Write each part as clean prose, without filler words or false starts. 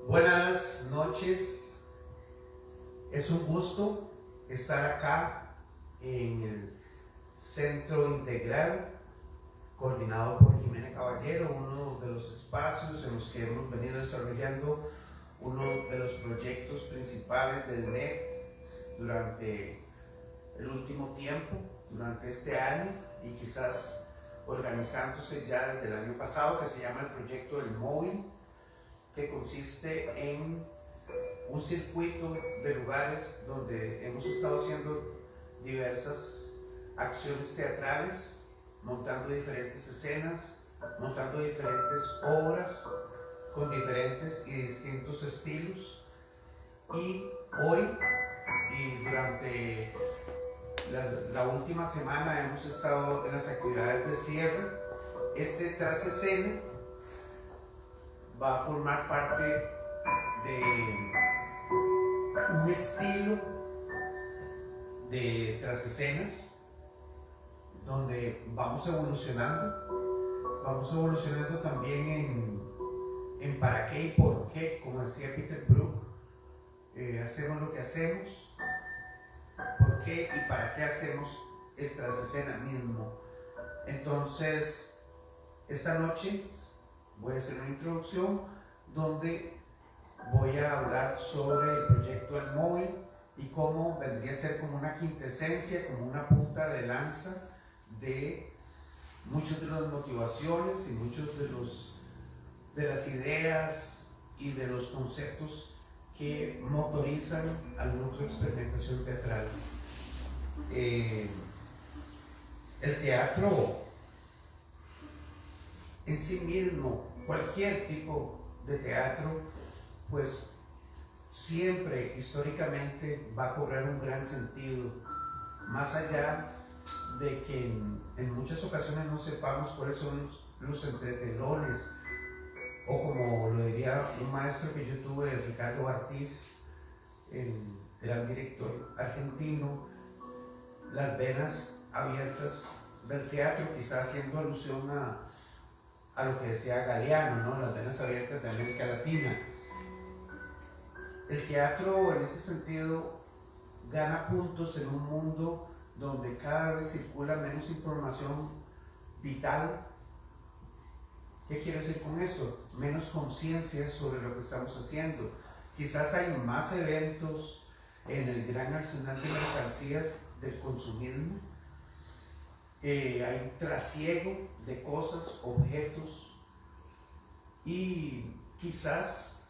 Buenas noches, es un gusto estar acá en el Centro Integral coordinado por Jimena Caballero, uno de los espacios en los que hemos venido desarrollando uno de los proyectos principales del NEC durante el último tiempo, durante este año y quizás organizándose ya desde el año pasado, que se llama el proyecto del móvil, que consiste en un circuito de lugares donde hemos estado haciendo diversas acciones teatrales, montando diferentes escenas, montando diferentes obras con diferentes y distintos estilos. Y hoy y durante la última semana hemos estado en las actividades de cierre. Este tras escena va a formar parte de un estilo de tras escenas donde vamos evolucionando también en para qué y por qué, como decía Peter Brook, hacemos lo que hacemos, por qué y para qué hacemos el tras escena mismo. Entonces, esta noche voy a hacer una introducción donde voy a hablar sobre el proyecto del móvil y cómo vendría a ser como una quintesencia, como una punta de lanza de muchas de las motivaciones y muchos de las ideas y de los conceptos que motorizan al núcleo de experimentación teatral. El teatro en sí mismo, cualquier tipo de teatro, pues siempre históricamente va a cobrar un gran sentido, más allá de que en muchas ocasiones no sepamos cuáles son los entretelones, o como lo diría un maestro que yo tuve, Ricardo Bartiz, el gran director argentino, las venas abiertas del teatro, quizás haciendo alusión a lo que decía Galeano, ¿no? Las venas abiertas de América Latina. El teatro en ese sentido gana puntos en un mundo donde cada vez circula menos información vital. ¿Qué quiero decir con esto? Menos conciencia sobre lo que estamos haciendo. Quizás hay más eventos en el gran arsenal de mercancías del consumismo. Hay un trasiego de cosas, objetos y quizás,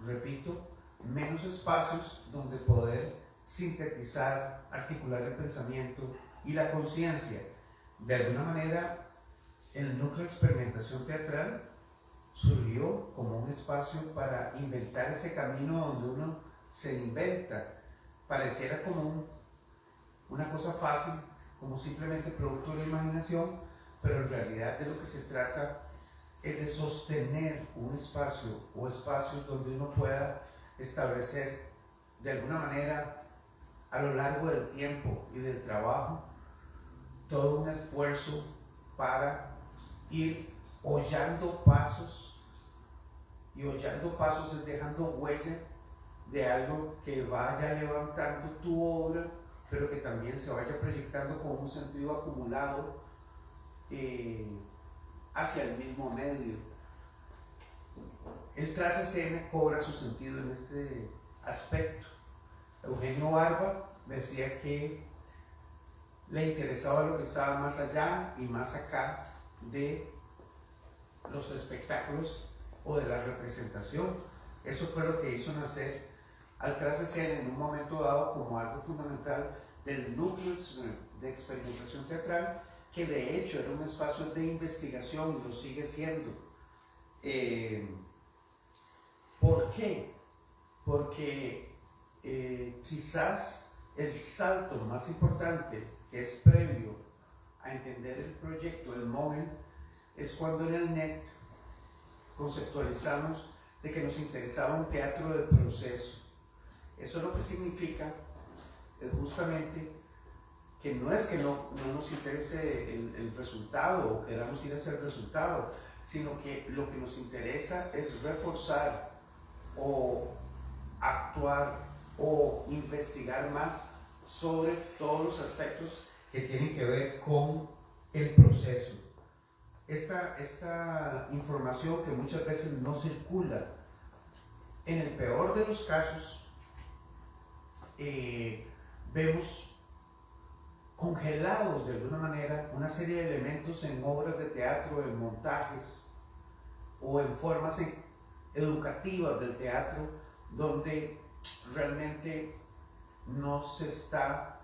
repito, menos espacios donde poder sintetizar, articular el pensamiento y la conciencia. De alguna manera, el núcleo de experimentación teatral surgió como un espacio para inventar ese camino donde uno se inventa. Pareciera como una cosa fácil, como simplemente producto de la imaginación, pero en realidad de lo que se trata es de sostener un espacio o espacios donde uno pueda establecer de alguna manera a lo largo del tiempo y del trabajo todo un esfuerzo para ir hollando pasos, y hollando pasos es dejando huella de algo que vaya levantando tu obra, pero que también se vaya proyectando con un sentido acumulado hacia el mismo medio. El tras escena cobra su sentido en este aspecto. Eugenio Barba decía que le interesaba lo que estaba más allá y más acá de los espectáculos o de la representación. Eso fue lo que hizo nacer al tras escena en un momento dado como algo fundamental del núcleo de experimentación teatral, que de hecho era un espacio de investigación y lo sigue siendo. ¿Por qué? Porque quizás el salto más importante que es previo a entender el proyecto del móvil es cuando en el NEC conceptualizamos de que nos interesaba un teatro de proceso. Eso lo que significa es justamente que no es que no nos interese el resultado o queramos ir hacia el resultado, sino que lo que nos interesa es reforzar o actuar o investigar más sobre todos los aspectos que tienen que ver con el proceso. Esta información que muchas veces no circula, en el peor de los casos, vemos congelados de alguna manera una serie de elementos en obras de teatro, en montajes o en formas educativas del teatro, donde realmente no se está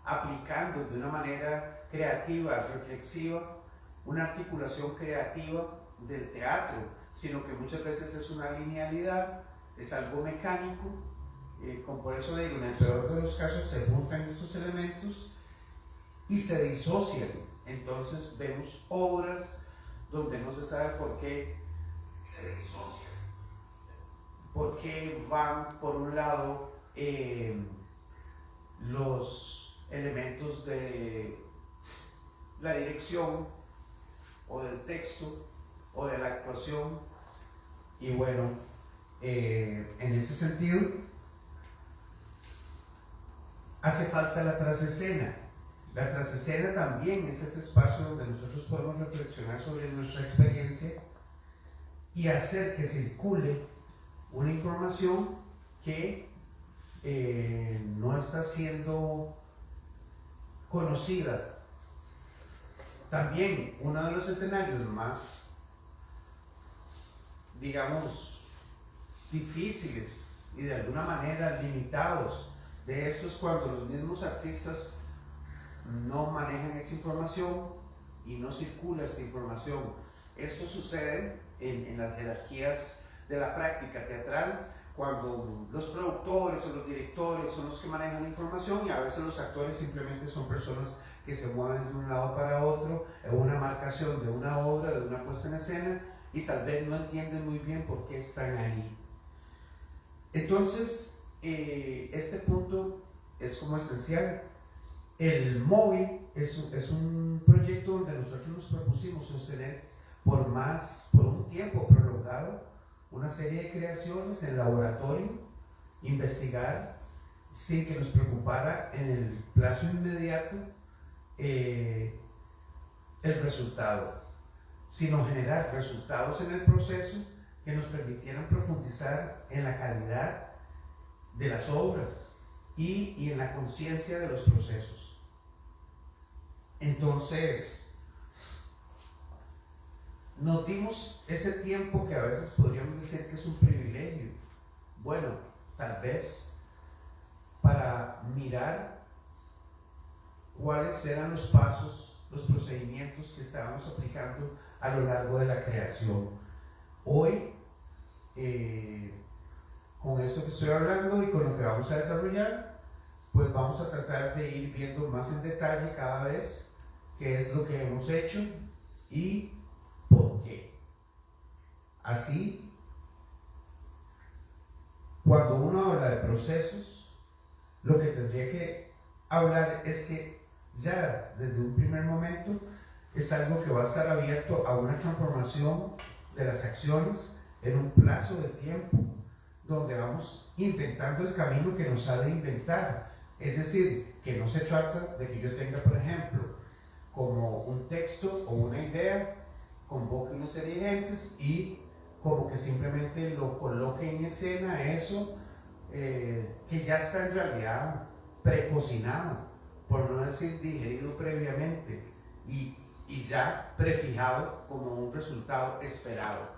aplicando de una manera creativa, reflexiva, una articulación creativa del teatro, sino que muchas veces es una linealidad, es algo mecánico. Como por eso digo, en el peor de los casos se juntan estos elementos y se disocian. Entonces vemos obras donde no se sabe por qué se disocian, por qué van por un lado los elementos de la dirección o del texto o de la actuación. Y bueno, en ese sentido hace falta la trasescena. La trasescena también es ese espacio donde nosotros podemos reflexionar sobre nuestra experiencia y hacer que circule una información que no está siendo conocida. También uno de los escenarios más, digamos, difíciles y de alguna manera limitados de esto es cuando los mismos artistas no manejan esa información y no circula esta información. Esto sucede en las jerarquías de la práctica teatral, cuando los productores o los directores son los que manejan la información y a veces los actores simplemente son personas que se mueven de un lado para otro en una marcación de una obra, de una puesta en escena, y tal vez no entienden muy bien por qué están ahí. Entonces, este punto es como esencial. El móvil es un proyecto donde nosotros nos propusimos sostener por un tiempo prolongado una serie de creaciones en laboratorio, investigar sin que nos preocupara en el plazo inmediato el resultado, sino generar resultados en el proceso que nos permitieran profundizar en la calidad de las obras y en la conciencia de los procesos. Entonces, nos dimos ese tiempo que a veces podríamos decir que es un privilegio. Bueno, tal vez para mirar cuáles eran los pasos, los procedimientos que estábamos aplicando a lo largo de la creación. Hoy, con esto que estoy hablando y con lo que vamos a desarrollar, pues vamos a tratar de ir viendo más en detalle cada vez qué es lo que hemos hecho y por qué. Así, cuando uno habla de procesos, lo que tendría que hablar es que ya desde un primer momento es algo que va a estar abierto a una transformación de las acciones en un plazo de tiempo, donde vamos inventando el camino que nos ha de inventar. Es decir, que no se trata de que yo tenga, por ejemplo, como un texto o una idea, convoque una serie de gentes y como que simplemente lo coloque en escena, eso que ya está en realidad precocinado, por no decir digerido previamente y ya prefijado como un resultado esperado.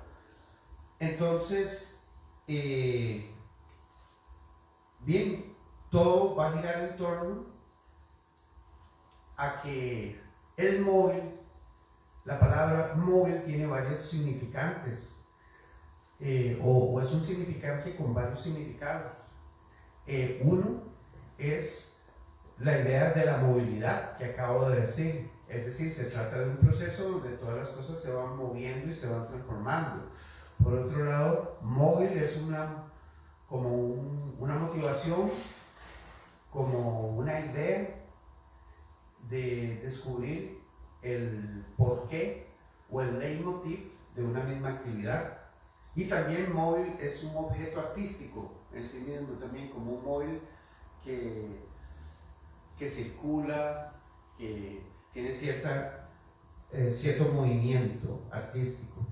Entonces, bien, todo va a girar en torno a que el móvil, la palabra móvil tiene varios significantes, o es un significante con varios significados. Uno es la idea de la movilidad que acabo de decir, es decir, se trata de un proceso donde todas las cosas se van moviendo y se van transformando. Por otro lado, móvil es una motivación como una idea de descubrir el porqué o el leitmotiv de una misma actividad. Y también móvil es un objeto artístico en sí mismo, también como un móvil que circula, que tiene cierto movimiento artístico.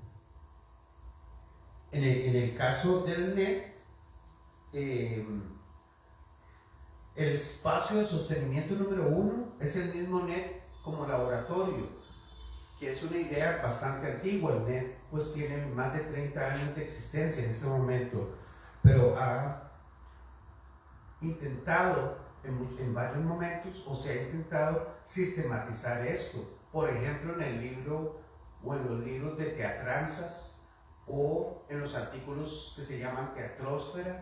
En el caso del NET, el espacio de sostenimiento número 1 es el mismo NET como laboratorio, que es una idea bastante antigua. El NET pues tiene más de 30 años de existencia en este momento, pero ha intentado en varios momentos, o se ha intentado sistematizar esto, por ejemplo en el libro o en los libros de teatranzas, o en los artículos que se llaman teatrósfera,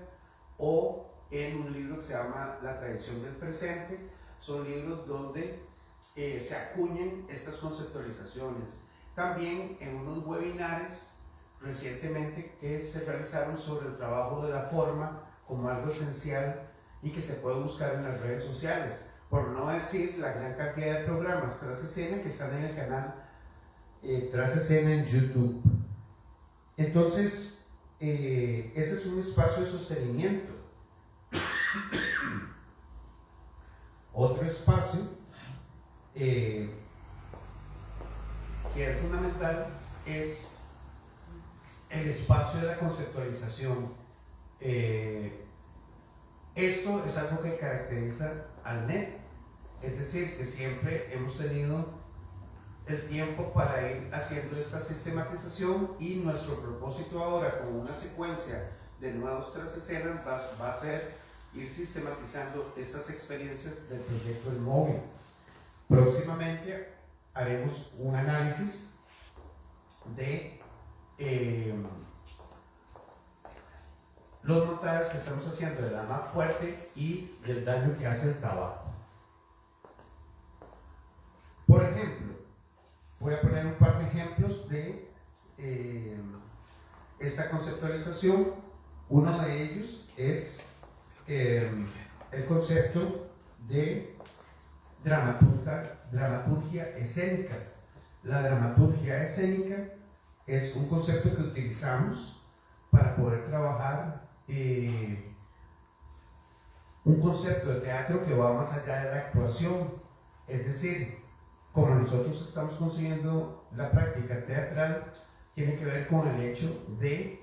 o en un libro que se llama La tradición del presente. Son libros donde se acuñan estas conceptualizaciones. También en unos webinares recientemente que se realizaron sobre el trabajo de la forma como algo esencial y que se puede buscar en las redes sociales, por no decir la gran cantidad de programas tras escena que están en el canal Tras Escena en YouTube. Entonces, ese es un espacio de sostenimiento. Otro espacio que es fundamental es el espacio de la conceptualización. Esto es algo que caracteriza al NET, es decir, que siempre hemos tenido el tiempo para ir haciendo esta sistematización, y nuestro propósito ahora, con una secuencia de nuevos tras escenas, va a ser ir sistematizando estas experiencias del proyecto del móvil. Próximamente haremos un análisis de los montajes que estamos haciendo de la más fuerte y del daño que hace el tabaco. Por ejemplo, voy a poner un par de ejemplos de esta conceptualización. Uno de ellos es el concepto de dramaturgia escénica. La dramaturgia escénica es un concepto que utilizamos para poder trabajar un concepto de teatro que va más allá de la actuación. Es decir, como nosotros estamos consiguiendo la práctica teatral, tiene que ver con el hecho de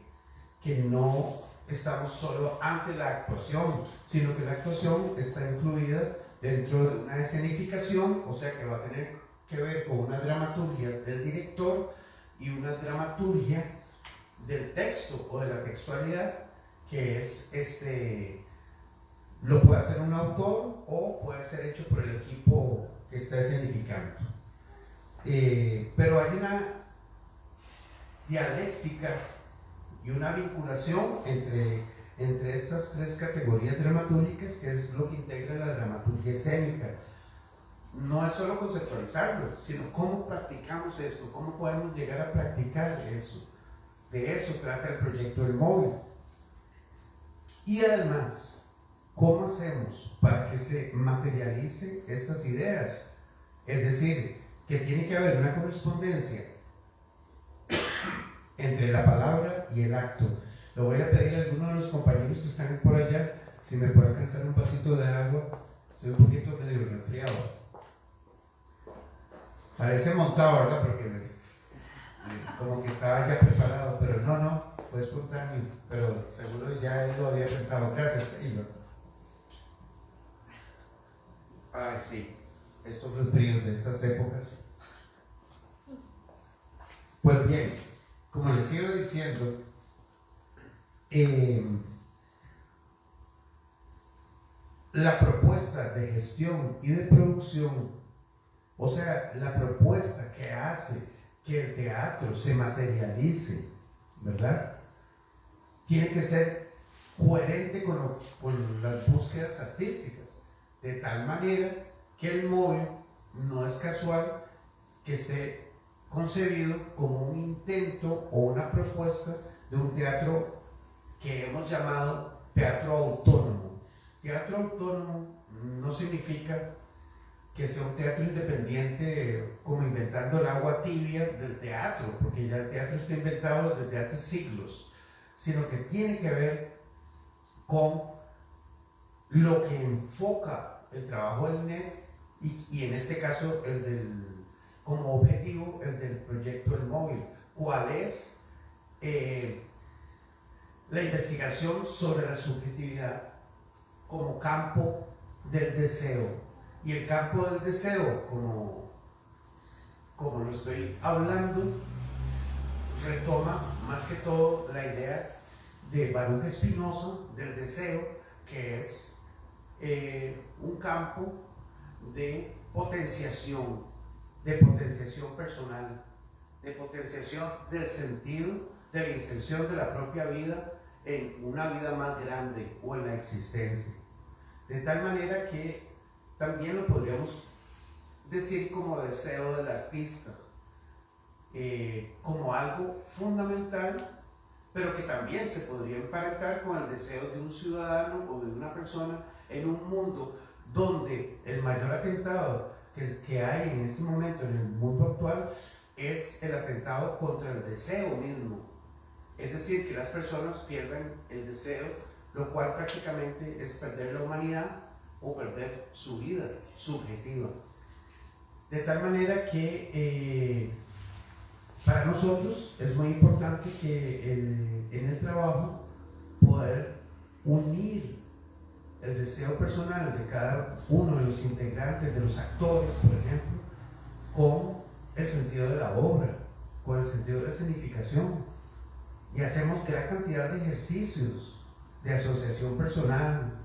que no estamos solo ante la actuación, sino que la actuación está incluida dentro de una escenificación, o sea que va a tener que ver con una dramaturgia del director y una dramaturgia del texto o de la textualidad, que es lo puede hacer un autor o puede ser hecho por el equipo que está escenificando. Pero hay una dialéctica y una vinculación entre estas tres categorías dramatúrgicas, que es lo que integra la dramaturgia escénica. No es solo conceptualizarlo, sino cómo practicamos esto, cómo podemos llegar a practicar eso. De eso trata el proyecto del móvil. Y además, ¿cómo hacemos para que se materialicen estas ideas? Es decir, que tiene que haber una correspondencia entre la palabra y el acto. Le voy a pedir a alguno de los compañeros que están por allá si me puede alcanzar un vasito de agua. Estoy un poquito medio resfriado. Parece montado, ¿verdad? Porque como que estaba ya preparado, pero no, fue espontáneo, pero seguro ya él lo había pensado. Gracias, Taylor. Ay, sí, estos resfríos de estas épocas. Pues bien, como les iba diciendo, la propuesta de gestión y de producción, o sea, la propuesta que hace que el teatro se materialice, ¿verdad? Tiene que ser coherente con las búsquedas artísticas, de tal manera que el móvil no es casual que esté concebido como un intento o una propuesta de un teatro que hemos llamado teatro autónomo. Teatro autónomo no significa que sea un teatro independiente como inventando el agua tibia del teatro, porque ya el teatro está inventado desde hace siglos, sino que tiene que ver con lo que enfoca el trabajo del NED y en este caso como objetivo el del proyecto del móvil. ¿Cuál es la investigación sobre la subjetividad como campo del deseo? Y el campo del deseo, como lo estoy hablando, retoma más que todo la idea de Baruch Spinoza del deseo, que es un campo de potenciación personal, de potenciación del sentido, de la inserción de la propia vida en una vida más grande o en la existencia. De tal manera que también lo podríamos decir como deseo del artista, como algo fundamental, pero que también se podría emparentar con el deseo de un ciudadano o de una persona en un mundo donde el mayor atentado que hay en este momento en el mundo actual es el atentado contra el deseo mismo. Es decir, que las personas pierdan el deseo, lo cual prácticamente es perder la humanidad o perder su vida subjetiva. De tal manera que para nosotros es muy importante que en el trabajo poder unir el deseo personal de cada uno de los integrantes, de los actores, por ejemplo, con el sentido de la obra, con el sentido de la significación. Y hacemos gran cantidad de ejercicios de asociación personal,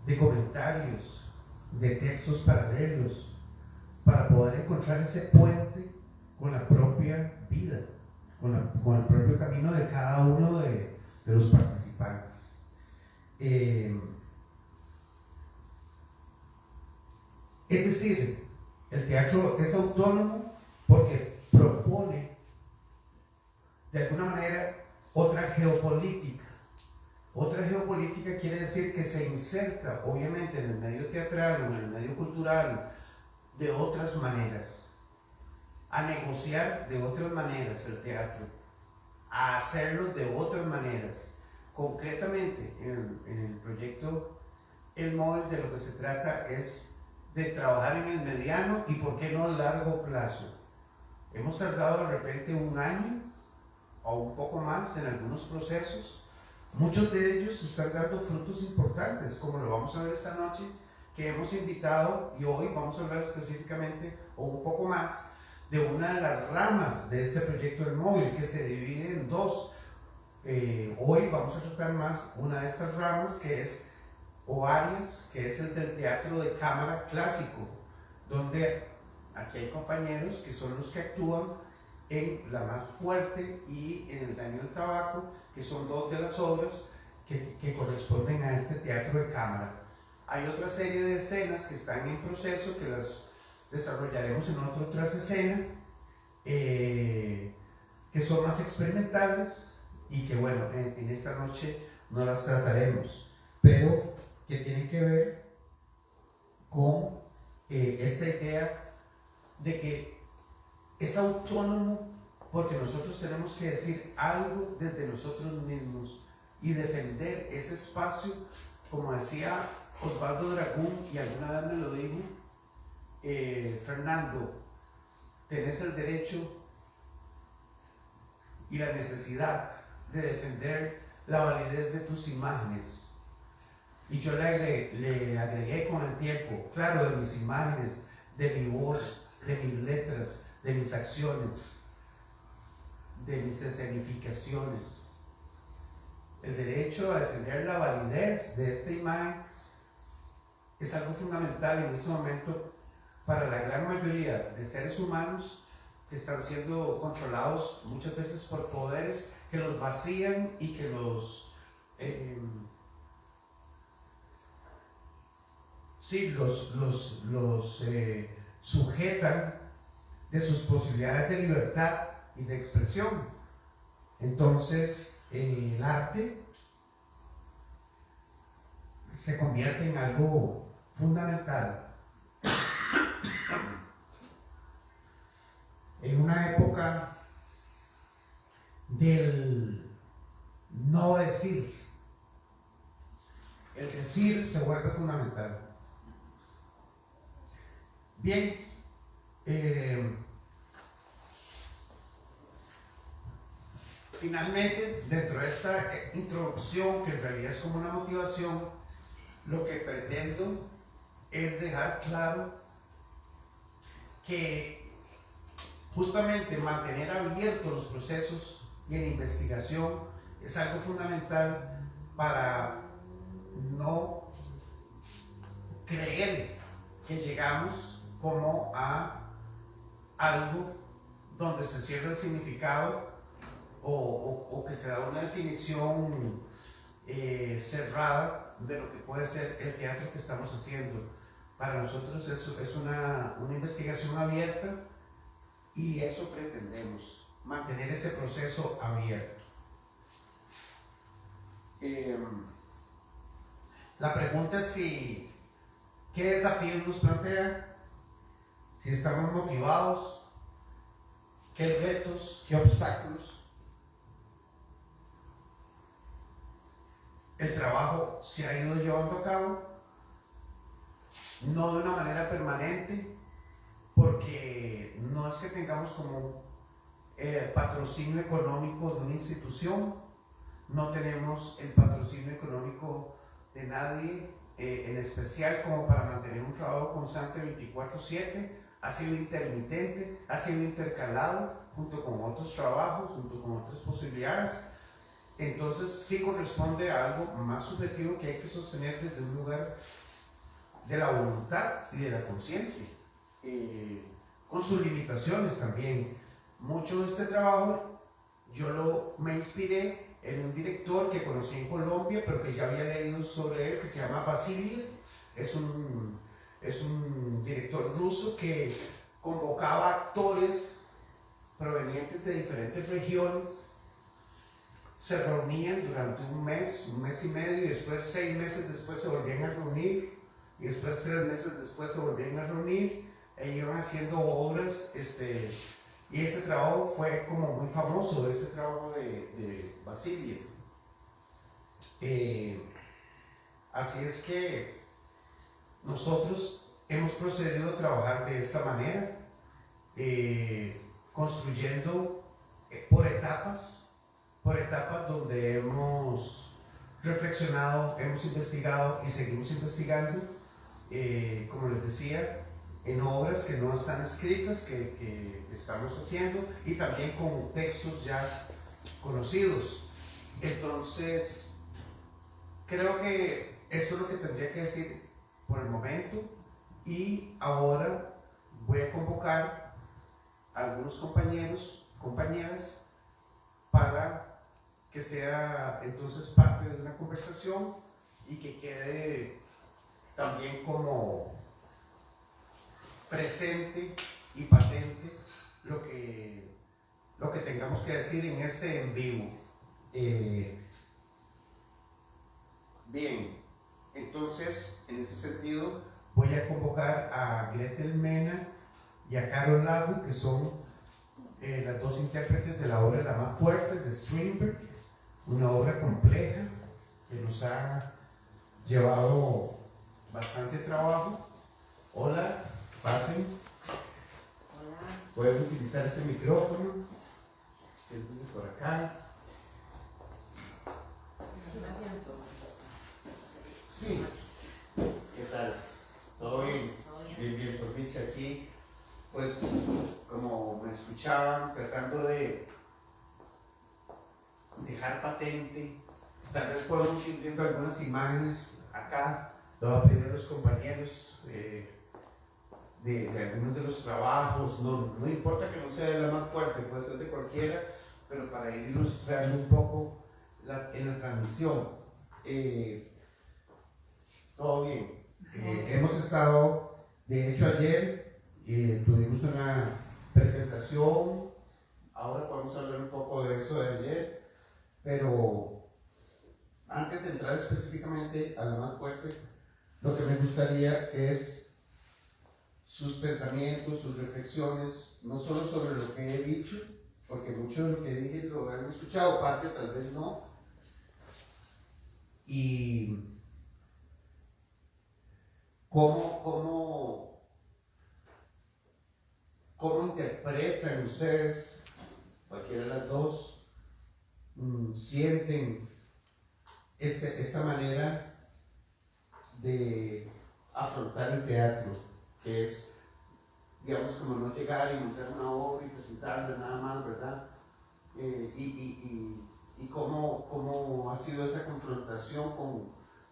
de comentarios, de textos paralelos, para poder encontrar ese puente con la propia vida, con el propio camino de cada uno de los participantes. Es decir, el teatro es autónomo porque propone de alguna manera otra geopolítica. Otra geopolítica quiere decir que se inserta obviamente en el medio teatral o en el medio cultural de otras maneras, a negociar de otras maneras el teatro, a hacerlo de otras maneras. Concretamente en el proyecto El Móvil, de lo que se trata es de trabajar en el mediano y por qué no largo plazo. Hemos tardado de repente un año o un poco más en algunos procesos. Muchos de ellos están dando frutos importantes, como lo vamos a ver esta noche, que hemos invitado, y hoy vamos a hablar específicamente o un poco más de una de las ramas de este proyecto del móvil, que se divide en dos. Hoy vamos a tratar más una de estas ramas, que es, o áreas, que es el del teatro de cámara clásico, donde aquí hay compañeros que son los que actúan en La Más Fuerte y en El Daño del Tabaco, que son dos de las obras que corresponden a este teatro de cámara. Hay otra serie de escenas que están en proceso, que las desarrollaremos en otras escenas, que son más experimentales y que bueno, en esta noche no las trataremos, pero que tienen que ver con esta idea de que es autónomo porque nosotros tenemos que decir algo desde nosotros mismos y defender ese espacio, como decía Osvaldo Dragún, y alguna vez me lo dijo Fernando, tenés el derecho y la necesidad de defender la validez de tus imágenes. Y yo le agregué con el tiempo, claro, de mis imágenes, de mi voz, de mis letras, de mis acciones, de mis escenificaciones. El derecho a defender la validez de esta imagen es algo fundamental en este momento para la gran mayoría de seres humanos que están siendo controlados muchas veces por poderes que los vacían y que los sujetan de sus posibilidades de libertad y de expresión. Entonces, el arte se convierte en algo fundamental. En una época del no decir, el decir se vuelve fundamental. Bien, finalmente, dentro de esta introducción, que en realidad es como una motivación, lo que pretendo es dejar claro que justamente mantener abiertos los procesos y en investigación es algo fundamental para no creer que llegamos como a algo donde se cierra el significado o que se da una definición cerrada de lo que puede ser el teatro que estamos haciendo. Para nosotros es una investigación abierta y eso pretendemos, mantener ese proceso abierto. La pregunta es ¿qué desafíos nos plantea? Si estamos motivados, ¿qué retos, qué obstáculos? El trabajo se ha ido llevando a cabo, no de una manera permanente, porque no es que tengamos como patrocinio económico de una institución, no tenemos el patrocinio económico de nadie en especial como para mantener un trabajo constante 24/7, ha sido intermitente, ha sido intercalado junto con otros trabajos, junto con otras posibilidades. Entonces sí corresponde a algo más subjetivo que hay que sostener desde un lugar de la voluntad y de la conciencia, con sus limitaciones también. Mucho de este trabajo me inspiré en un director que conocí en Colombia, pero que ya había leído sobre él, que se llama Vasiliev. Es un director ruso que convocaba actores provenientes de diferentes regiones, se reunían durante un mes y medio, y después 6 meses después se volvían a reunir, y después 3 meses después se volvían a reunir, e iban haciendo obras, y este trabajo fue como muy famoso, este trabajo de Vasiliev. Así es que nosotros hemos procedido a trabajar de esta manera, construyendo por etapas donde hemos reflexionado, hemos investigado y seguimos investigando, como les decía, en obras que no están escritas, que estamos haciendo, y también con textos ya conocidos. Entonces, creo que esto es lo que tendría que decir por el momento, y ahora voy a convocar a algunos compañeras, para que sea entonces parte de una conversación y que quede también como presente y patente lo que tengamos que decir en este en vivo. Bien, entonces en ese sentido voy a convocar a Gretel Mena y a Carol Lago, que son las dos intérpretes de la obra La Más Fuerte de Strindberg, una obra compleja que nos ha llevado bastante trabajo. Hola, pasen. Hola. Puedes utilizar ese micrófono. Siéntense por acá. Sí. ¿Qué tal? ¿Todo bien? Bien, por dicha aquí. Pues, como me escuchaban, tratando de dejar patente, tal vez podemos ir viendo algunas imágenes acá. Le voy a pedir a los compañeros de algunos de los trabajos, no importa que no sea de La Más Fuerte, puede ser de cualquiera, pero para ir ilustrando un poco en la transmisión. Todo bien. Hemos estado, de hecho ayer tuvimos una presentación, ahora podemos hablar un poco de eso de ayer, pero antes de entrar específicamente a la más fuerte, lo que me gustaría es sus pensamientos, sus reflexiones, no solo sobre lo que he dicho, porque mucho de lo que dije lo han escuchado, parte tal vez no, y cómo interpretan ustedes, cualquiera de las dos, sienten esta manera de afrontar el teatro, que es, digamos, como no llegar y montar una obra y presentarla nada más, ¿verdad? Y cómo ha sido esa confrontación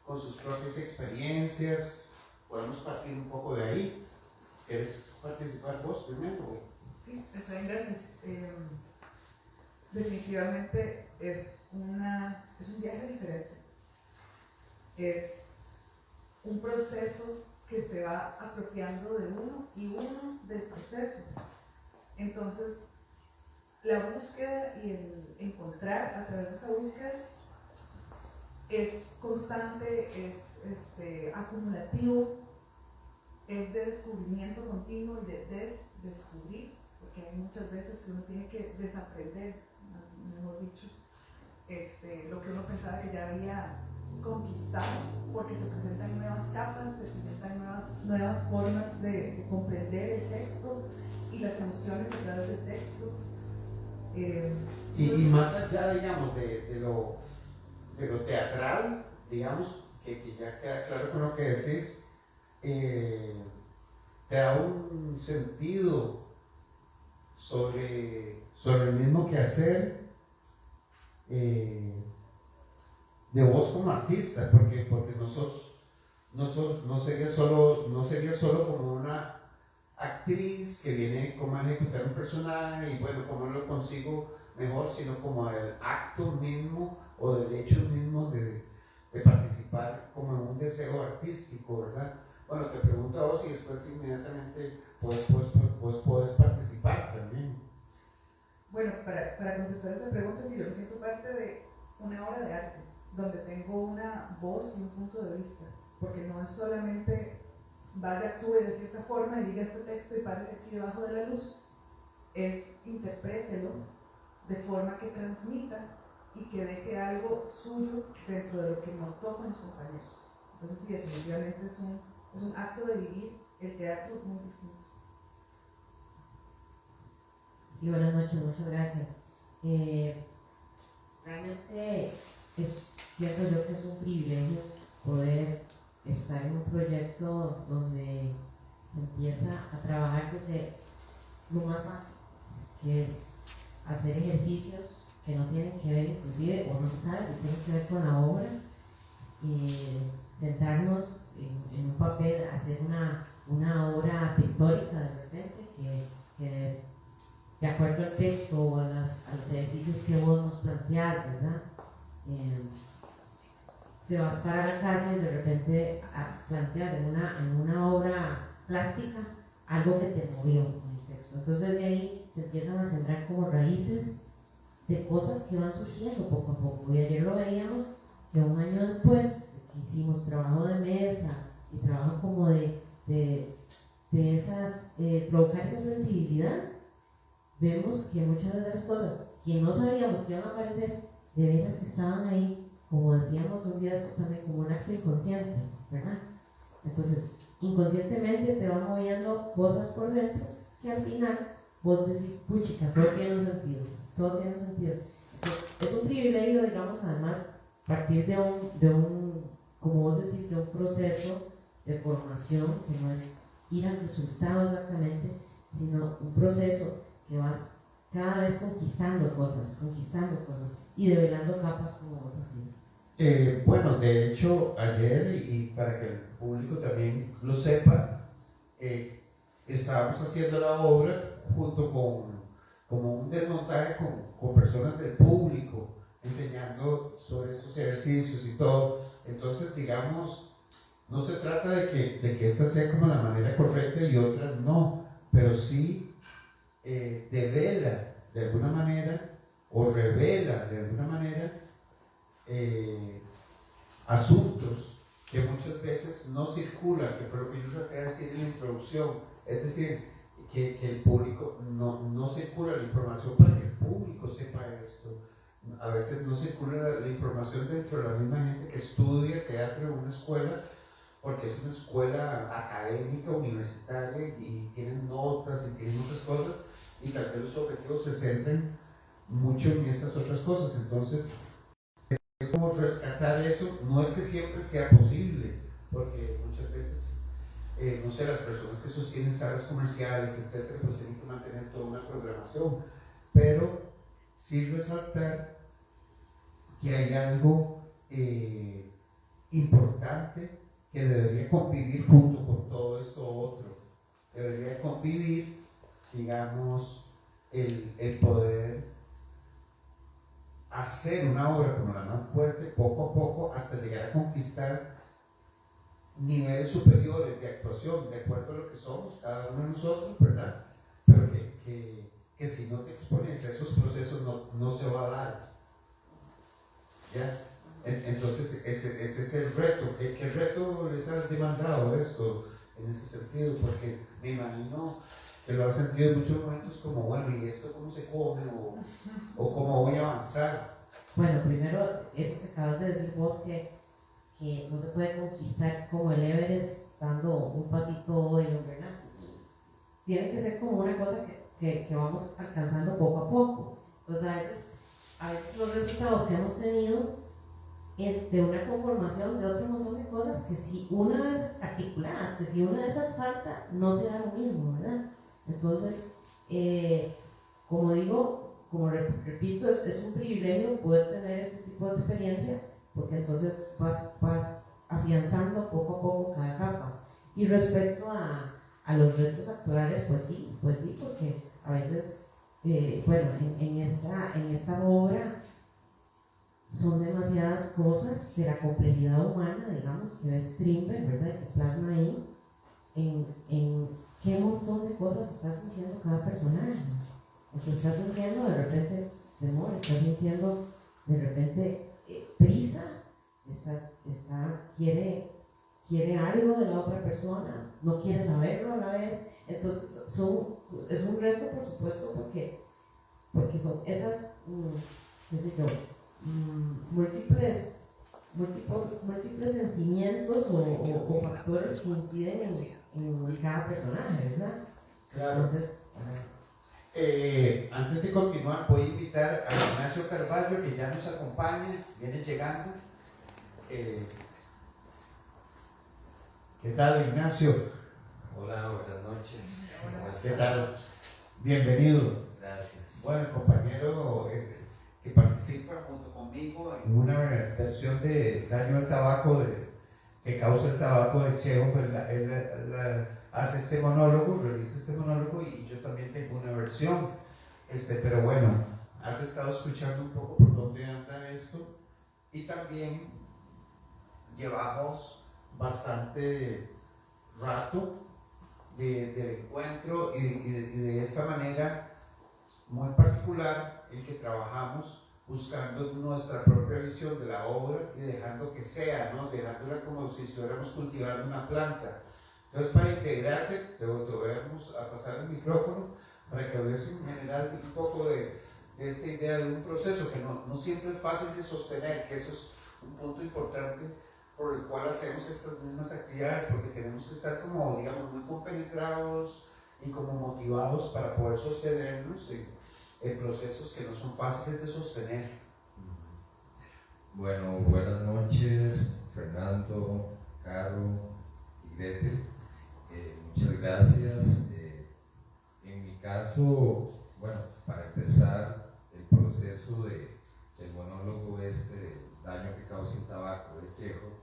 con sus propias experiencias. Podemos partir un poco de ahí. ¿Quieres participar vos primero? Sí, está bien, gracias. Definitivamente es un viaje diferente. Es un proceso que se va apropiando de uno y uno del proceso. Entonces, la búsqueda y el encontrar a través de esa búsqueda es constante, es acumulativo, es de descubrimiento continuo y de descubrir, porque hay muchas veces que uno tiene que desaprender, mejor dicho, lo que uno pensaba que ya había conquistado, porque se presentan nuevas capas, se presentan nuevas formas de comprender el texto y las emociones a través del texto. Y más allá, digamos, de lo teatral, digamos, que ya queda claro con lo que decís, te da un sentido sobre el mismo quehacer de vos como artista, porque nosotros no sería solo como una actriz que viene como a ejecutar un personaje y bueno, cómo lo consigo mejor, sino como el acto mismo o del hecho mismo de participar como en un deseo artístico, ¿verdad? Bueno, te pregunto a vos y después inmediatamente vos podés participar también. Bueno, para contestar esa pregunta, sí, yo me siento parte de una obra de arte, donde tengo una voz y un punto de vista, porque no es solamente vaya, actúe de cierta forma y diga este texto y párese aquí debajo de la luz, es interprételo de forma que transmita y que deje algo suyo dentro de lo que notó con los compañeros. Entonces sí, definitivamente es un acto de vivir el teatro muy distinto. Sí, buenas noches, muchas gracias. Realmente siento yo que es un privilegio poder estar en un proyecto donde se empieza a trabajar desde lo más básico, que es hacer ejercicios que no tienen que ver, inclusive, o no se sabe si tienen que ver con la obra, sentarnos en un papel, hacer una obra pictórica de repente, que de acuerdo al texto o a los ejercicios que vos nos planteás, ¿verdad? Te vas para la casa y de repente planteas en una obra plástica algo que te movió en el texto. Entonces de ahí se empiezan a sembrar como raíces de cosas que van surgiendo poco a poco. Y ayer lo veíamos que un año después que hicimos trabajo de mesa y trabajo como de esas, provocar esa sensibilidad, vemos que muchas de las cosas que no sabíamos que iban a aparecer, de veras que estaban ahí, como decíamos un día, esto también como un acto inconsciente, ¿verdad? Entonces, inconscientemente te van moviendo cosas por dentro que al final vos decís, puchica, todo tiene un sentido, todo tiene un sentido. Entonces, es un privilegio, digamos, además, partir de un, como vos decís, de un proceso de formación que no es ir al resultado exactamente, sino un proceso que vas cada vez conquistando cosas y develando capas como vos hacías. Bueno, de hecho, ayer, y para que el público también lo sepa, estábamos haciendo la obra junto con como un desmontaje con personas del público, enseñando sobre estos ejercicios y todo. Entonces, digamos, no se trata de que esta sea como la manera correcta y otra no, pero sí devela de alguna manera o revela de alguna manera asuntos que muchas veces no circulan, que fue lo que yo traté de decir en la introducción, es decir, que el público no circula la información para que el público sepa esto. A veces no circula la información dentro de la misma gente que estudia teatro en una escuela, porque es una escuela académica, universitaria, y tienen notas y tienen otras cosas, y tal vez los objetivos se centran mucho en esas otras cosas. Entonces, es como rescatar eso. No es que siempre sea posible, porque muchas veces, no sé, las personas que sostienen salas comerciales, etcétera, pues tienen que mantener toda una programación, pero sí resaltar que hay algo importante que debería convivir junto con todo esto otro. Debería convivir, digamos, el poder hacer una obra como La Más Fuerte poco a poco hasta llegar a conquistar niveles superiores de actuación, de acuerdo a lo que somos cada uno de nosotros, ¿verdad? Pero que si no te expones a esos procesos no se va a dar. ¿Ya? Entonces, ese es el reto. ¿Qué reto les ha demandado esto en ese sentido? Porque me imagino que lo has sentido en muchos momentos como, bueno, ¿y esto cómo se come? ¿O cómo voy a avanzar? Bueno, primero, eso que acabas de decir vos, que no se puede conquistar como el Everest dando un pasito hoy, ¿verdad? Tiene que ser como una cosa que vamos alcanzando poco a poco. Entonces, a veces los resultados que hemos tenido es de una conformación de otro montón de cosas que si una de esas articuladas, que si una de esas falta, no se da lo mismo, ¿verdad? Entonces, como digo, como repito, es un privilegio poder tener este tipo de experiencia, porque entonces vas afianzando poco a poco cada capa. Y respecto a los retos actorales, pues sí, porque a veces, bueno, en esta obra son demasiadas cosas de la complejidad humana, digamos, que ves Strindberg, ¿verdad? Que plasma ahí en qué montón de cosas está sintiendo cada personaje. Porque está sintiendo de repente temor, está sintiendo de repente prisa, quiere algo de la otra persona, no quiere saberlo a la vez. Entonces es un reto, por supuesto, porque son esas, qué sé yo, múltiples sentimientos o factores que inciden en cada personaje, ¿verdad? Claro. Entonces, antes de continuar, voy a invitar a Ignacio Carvalho, que ya nos acompaña, viene llegando. ¿Qué tal, Ignacio? Hola, buenas noches. ¿Qué tal? Bienvenido. Gracias. Bueno, el compañero que participa junto conmigo en una versión de Daño al Tabaco, que causa el tabaco de Chekhov, pues él hace este monólogo, realiza este monólogo, y yo también tengo una versión. Pero bueno, has estado escuchando un poco por dónde anda esto, y también llevamos bastante rato del encuentro y de esta manera muy particular en que trabajamos buscando nuestra propia visión de la obra y dejando que sea, ¿no? Dejándola como si estuviéramos cultivando una planta. Entonces, para integrarte, te voy a pasar el micrófono para que hables en general un poco de esta idea de un proceso que no siempre es fácil de sostener, que eso es un punto importante por el cual hacemos estas mismas actividades, porque tenemos que estar como, digamos, muy compenetrados y como motivados para poder sostenernos en procesos que no son fáciles de sostener. Bueno, buenas noches, Fernando, Caro y Gretel. Muchas gracias. En mi caso, bueno, para empezar el proceso del monólogo Daño que causa el tabaco de Chekhov,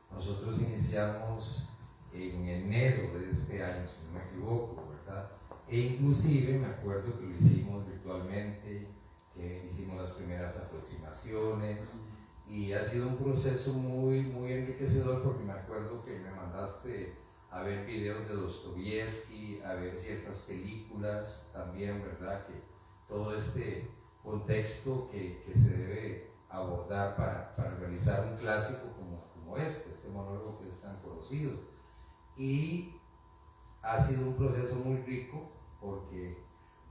nosotros iniciamos en enero de este año, si no me equivoco, ¿verdad? E inclusive me acuerdo que lo hicimos virtualmente, que hicimos las primeras aproximaciones, y ha sido un proceso muy, muy enriquecedor, porque me acuerdo que me mandaste a ver videos de Dostoyevsky, a ver ciertas películas también, ¿verdad? Que todo este contexto que se debe abordar para realizar un clásico como este monólogo que es tan conocido. Y ha sido un proceso muy rico porque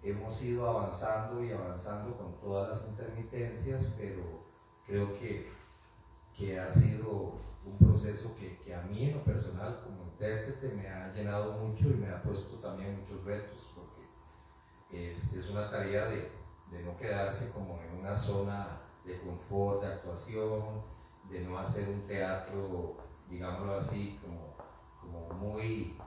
hemos ido avanzando y avanzando con todas las intermitencias, pero creo que ha sido un proceso que a mí en lo personal como intérprete me ha llenado mucho y me ha puesto también muchos retos, porque es una tarea de no quedarse como en una zona de confort, de actuación, de no hacer un teatro, digámoslo así, como muy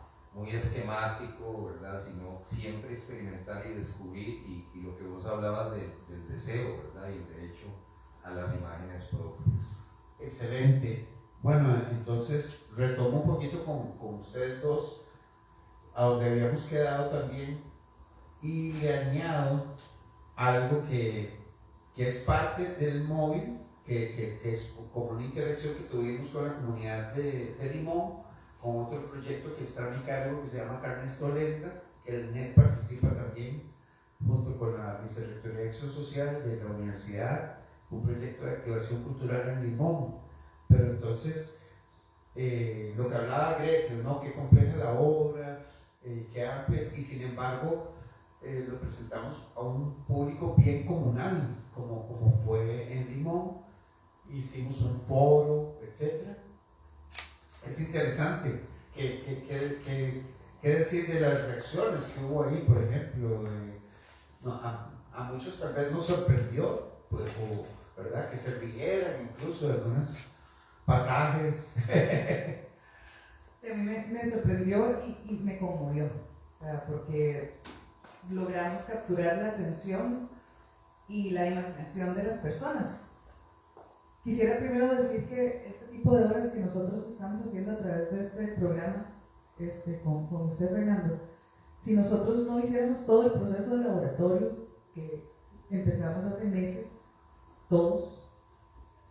esquemático, ¿verdad? Sino siempre experimentar y descubrir, y lo que vos hablabas del deseo, ¿verdad? Y el derecho a las imágenes propias. Excelente. Bueno, entonces retomo un poquito con ustedes dos a donde habíamos quedado también, y le añado algo que es parte del móvil, que es como una interacción que tuvimos con la comunidad de Limón, con otro proyecto que está a mi cargo que se llama Carnes Tolenda, que el NET participa también junto con la Vicerrectoría de Acción Social de la Universidad, un proyecto de activación cultural en Limón. Pero entonces, lo que hablaba Gretel, ¿no? Qué compleja la obra, qué amplia, y sin embargo lo presentamos a un público bien comunal, como fue en Limón. Hicimos un foro, etc. Es interesante qué decir de las reacciones que hubo ahí, por ejemplo. A muchos tal vez nos sorprendió, pues, ¿verdad? Que se rieran incluso de algunos pasajes. Sí, a mí me sorprendió y me conmovió, o sea, porque logramos capturar la atención y la imaginación de las personas. Quisiera primero decir que este tipo de obras que nosotros estamos haciendo a través de este programa, con usted, Fernando, si nosotros no hiciéramos todo el proceso de laboratorio que empezamos hace meses, todos,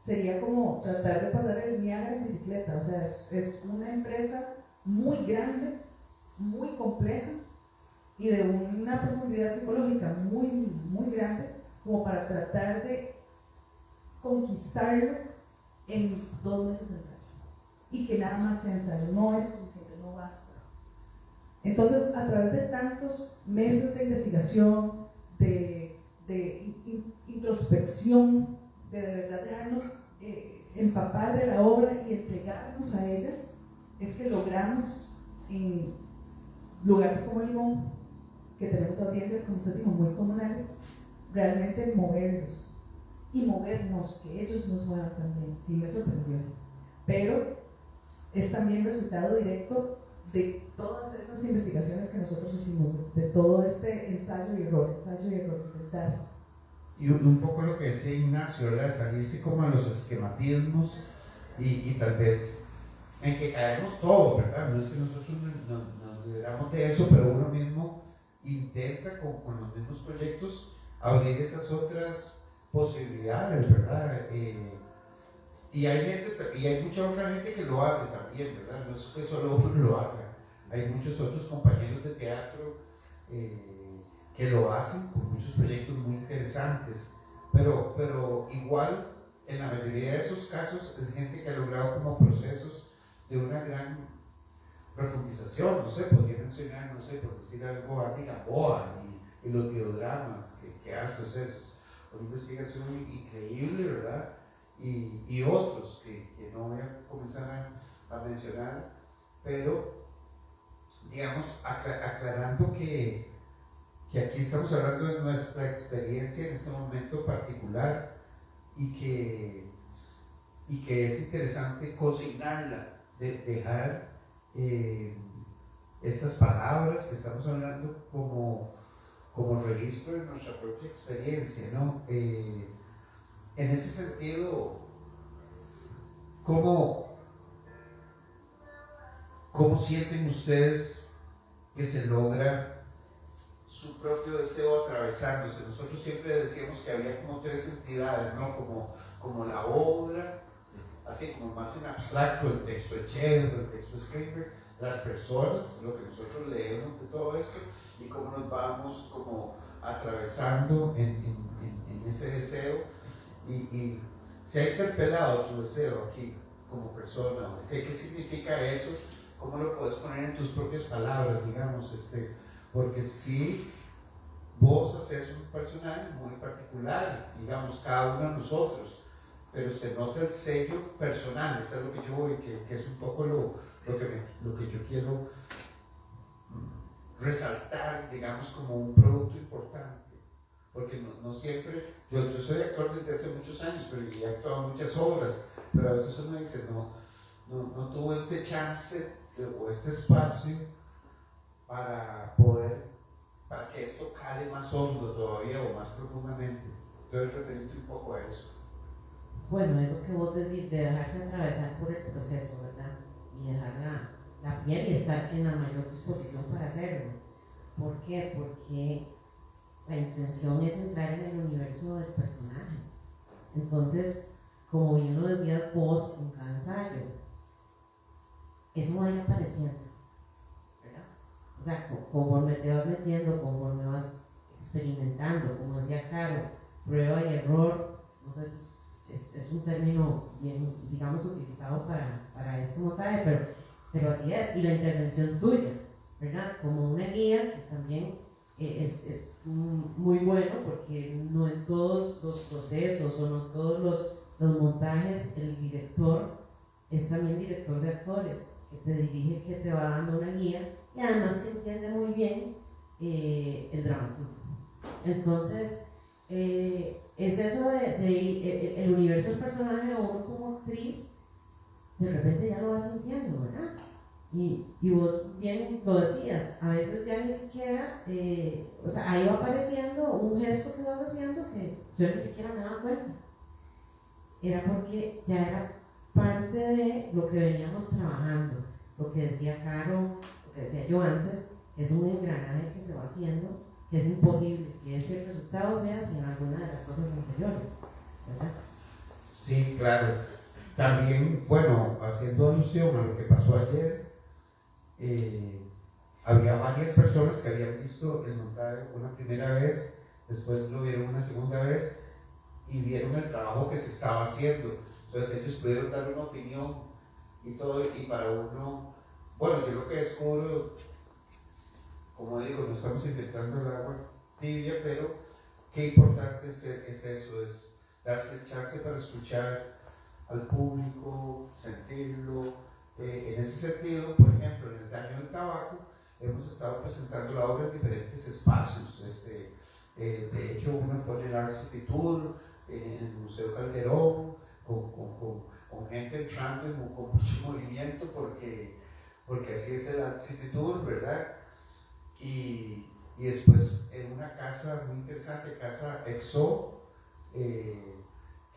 sería como tratar de pasar el Niágara en bicicleta. O sea, es una empresa muy grande, muy compleja y de una profundidad psicológica muy, muy grande, como para tratar de conquistarlo en 2 meses de ensayo, y que nada más sea ensayo no es suficiente, no basta. Entonces, a través de tantos meses de investigación, de introspección, de verdad dejarnos empapar de la obra y entregarnos a ella, es que logramos en lugares como Limón, que tenemos audiencias, como usted dijo, muy comunales, realmente moverlos y movernos, que ellos nos muevan también. Sí me sorprendió, pero es también resultado directo de todas esas investigaciones que nosotros hicimos, de todo este ensayo y error, intentar. Y un poco lo que decía Ignacio, ¿verdad? Salirse como a los esquematismos y tal vez en que caemos todos, ¿verdad? No es que nosotros nos liberamos de eso, pero uno mismo intenta con los mismos proyectos abrir esas otras posibilidades, ¿verdad? Y hay mucha otra gente que lo hace también, ¿verdad? No es que solo uno lo haga. Hay muchos otros compañeros de teatro que lo hacen con muchos proyectos muy interesantes, pero igual en la mayoría de esos casos es gente que ha logrado como procesos de una gran profundización. No sé, podría mencionar, no sé, por decir algo, Andy Gamboa y los biodramas que hace, o sea, es una investigación increíble, ¿verdad? Y otros que no voy a comenzar a mencionar, pero digamos, aclarando que aquí estamos hablando de nuestra experiencia en este momento particular y que es interesante consignarla, dejar estas palabras que estamos hablando como registro de nuestra propia experiencia, ¿no? En ese sentido, ¿cómo sienten ustedes que se logra su propio deseo atravesándose? Nosotros siempre decíamos que había como 3 entidades, ¿no? Como la obra, así como más en abstracto, el texto de Cheddar, el texto de Skriper, las personas, lo que nosotros leemos de todo esto, y cómo nos vamos como atravesando en ese deseo, y se ha interpelado tu deseo aquí como persona, ¿qué significa eso? ¿Cómo lo puedes poner en tus propias palabras, digamos? Porque si vos haces un personaje muy particular, digamos, cada uno de nosotros, pero se nota el sello personal, eso es lo que yo voy, que es un poco lo que yo quiero resaltar, digamos, como un producto importante. Porque no siempre, yo soy actor desde hace muchos años, pero he actuado en muchas obras, pero a veces uno dice, no tuvo este chance o este espacio para que esto cale más hondo todavía o más profundamente. Entonces, referente un poco a eso. Bueno, eso que vos decís de dejarse atravesar por el proceso, ¿verdad? Y dejar la piel y estar en la mayor disposición para hacerlo. ¿Por qué? Porque la intención es entrar en el universo del personaje. Entonces, como bien lo decías vos en cada ensayo, eso va a ir apareciendo, ¿verdad? O sea, conforme te vas metiendo, conforme vas experimentando, como decía Caro, prueba y error, no sé si es un término bien, digamos, utilizado para este montaje, pero así es, y la intervención tuya, ¿verdad? Como una guía que también es muy bueno, porque no en todos los procesos o no en todos los montajes el director es también director de actores, que te dirige, que te va dando una guía y además que entiende muy bien el dramaturgo. Entonces, es eso de el universo del personaje o uno como actriz, de repente ya lo vas sintiendo, ¿verdad? Y vos bien lo decías, a veces ya ni siquiera, o sea, ahí va apareciendo un gesto que vas haciendo que yo ni siquiera me daba cuenta. Era porque ya era parte de lo que veníamos trabajando, lo que decía Caro, lo que decía yo antes, es un engranaje que se va haciendo, que es imposible que ese resultado sea sin alguna de las cosas anteriores, ¿verdad? Sí, claro. También, bueno, haciendo alusión a lo que pasó ayer, había varias personas que habían visto el montaje una primera vez, después lo vieron una segunda vez y vieron el trabajo que se estaba haciendo. Entonces ellos pudieron dar una opinión y todo, y para uno, bueno, yo lo que descubro, como digo, no estamos intentando el agua tibia, pero qué importante es eso, es darse el chance para escuchar al público, sentirlo. En ese sentido, por ejemplo, en el Daño del Tabaco, hemos estado presentando la obra en diferentes espacios. De hecho, uno fue en el Art City Tour, en el Museo Calderón, con gente entrando con mucho movimiento, porque así es el Art City Tour, ¿verdad? Y después en una casa muy interesante, Casa Exo, que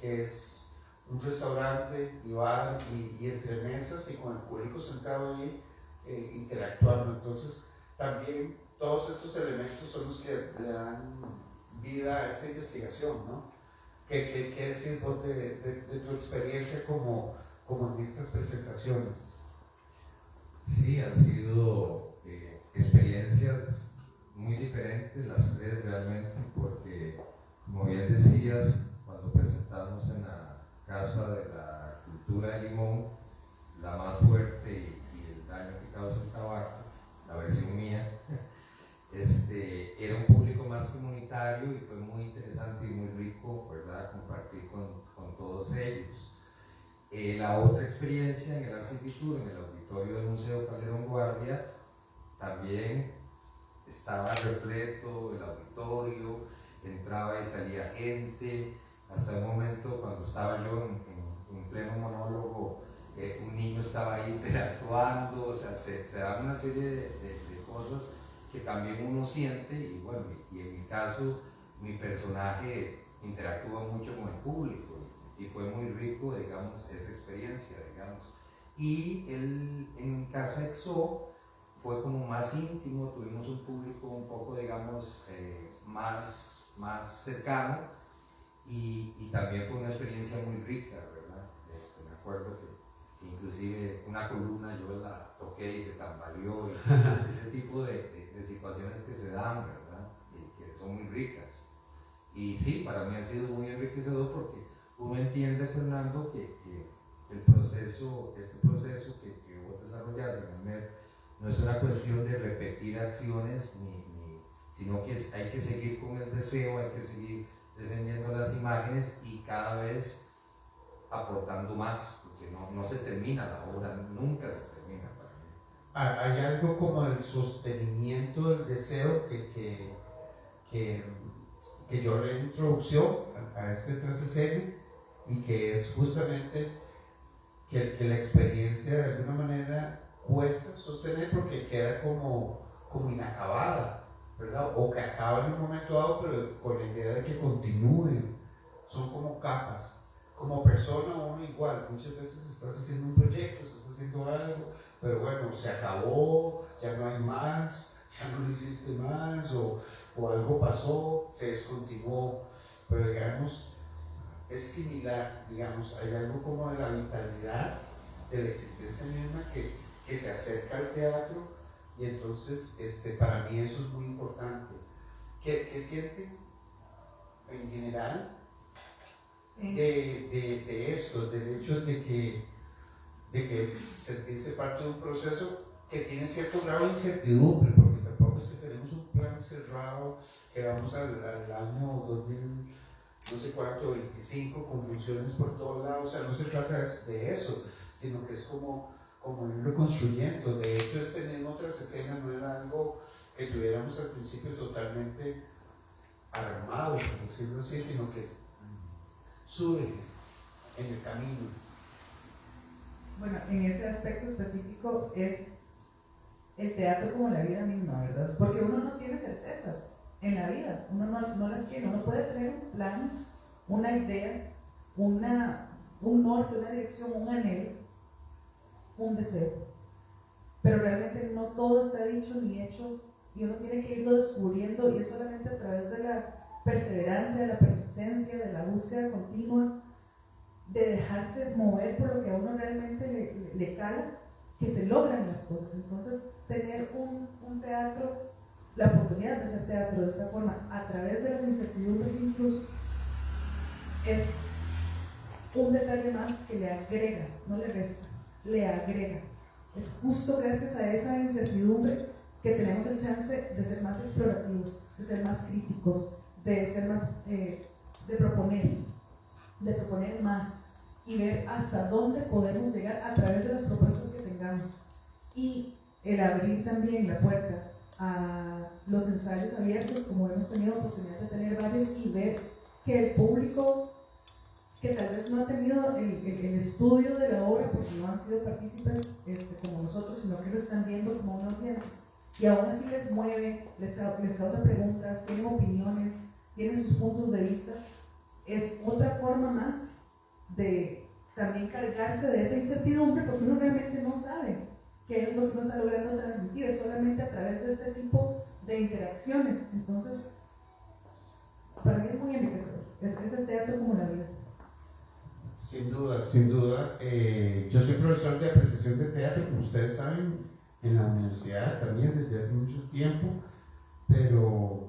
es un restaurante y bar y entre mesas y con el público sentado ahí interactuando. Entonces también todos estos elementos son los que le dan vida a esta investigación, ¿no? ¿Qué decir vos de tu experiencia como en estas presentaciones? Sí, han sido experiencias muy diferentes las tres realmente, porque como bien decías, cuando presentamos en la Casa de la Cultura de Limón, la más fuerte y el daño que causa el tabaco, la versión mía, era un público más comunitario y fue muy interesante y muy rico, ¿verdad?, compartir con todos ellos. La otra experiencia en el Art City Tour, en el auditorio del Museo Calderón Guardia, también estaba repleto el auditorio, entraba y salía gente. Hasta un momento, cuando estaba yo en pleno monólogo, un niño estaba ahí interactuando, o sea, se da una serie de cosas que también uno siente, y bueno, y en mi caso, mi personaje interactúa mucho con el público, y fue muy rico, digamos, esa experiencia, digamos. Y en Casa Exo fue como más íntimo, tuvimos un público un poco, digamos, más cercano, y también fue una experiencia muy rica, ¿verdad? Me acuerdo que inclusive una columna yo la toqué y se tambaleó, y ese tipo de situaciones que se dan, ¿verdad? Y que son muy ricas. Y sí, para mí ha sido muy enriquecedor porque uno entiende, Fernando, que el proceso, este proceso que vos desarrollás en el MEP, no es una cuestión de repetir acciones, sino que hay que seguir con el deseo, hay que seguir defendiendo las imágenes y cada vez aportando más, porque no se termina la obra, nunca se termina para mí. Hay algo como el sostenimiento del deseo que yo le introducción a este 3SM y que es justamente que la experiencia de alguna manera cuesta sostener porque queda como inacabada, ¿verdad? O que acaba en un momento dado, pero con la idea de que continúe. Son como capas. Como persona uno igual, muchas veces estás haciendo un proyecto, estás haciendo algo, pero bueno, se acabó, ya no hay más, ya no lo hiciste más, o algo pasó, se descontinuó, pero digamos, es similar, digamos, hay algo como de la vitalidad de la existencia misma que se acerca al teatro y entonces para mí eso es muy importante. ¿Qué sienten en general de esto, del hecho de que sentirse parte de un proceso que tiene cierto grado de incertidumbre, porque tampoco es que tenemos un plan cerrado que vamos al año 2000 no sé cuánto, 25, con funciones por todos lados, o sea, no se trata de eso, sino que es como ir reconstruyendo. De hecho, mismo otras escenas no era algo que tuviéramos al principio totalmente armado, por decirlo así, sino que surge en el camino. Bueno, en ese aspecto específico es el teatro como la vida misma, ¿verdad? Porque uno no tiene certezas en la vida, uno no las tiene, uno puede tener un plan, una idea, un norte, una dirección, un anhelo, un deseo, pero realmente no todo está dicho ni hecho y uno tiene que irlo descubriendo y es solamente a través de la perseverancia, de la persistencia, de la búsqueda continua, de dejarse mover por lo que a uno realmente le cala, que se logran las cosas. Entonces, tener un teatro, la oportunidad de hacer teatro de esta forma, a través de las incertidumbres incluso, es un detalle más que le agrega, no le resta, le agrega. Es justo gracias a esa incertidumbre que tenemos el chance de ser más explorativos, de ser más críticos, de ser más, de proponer más y ver hasta dónde podemos llegar a través de las propuestas que tengamos. Y el abrir también la puerta a los ensayos abiertos, como hemos tenido oportunidad de tener varios, y ver que el público que tal vez no ha tenido el estudio de la obra porque no han sido partícipes como nosotros, sino que lo están viendo como una audiencia, y aún así les mueve, les causa preguntas, tienen opiniones, tienen sus puntos de vista, es otra forma más de también cargarse de esa incertidumbre, porque uno realmente no sabe qué es lo que uno está logrando transmitir, es solamente a través de este tipo de interacciones. Entonces, para mí es muy enriquecedor, es el teatro como la vida. Sin duda, sin duda. Yo soy profesor de apreciación de teatro, como ustedes saben, en la universidad también desde hace mucho tiempo, pero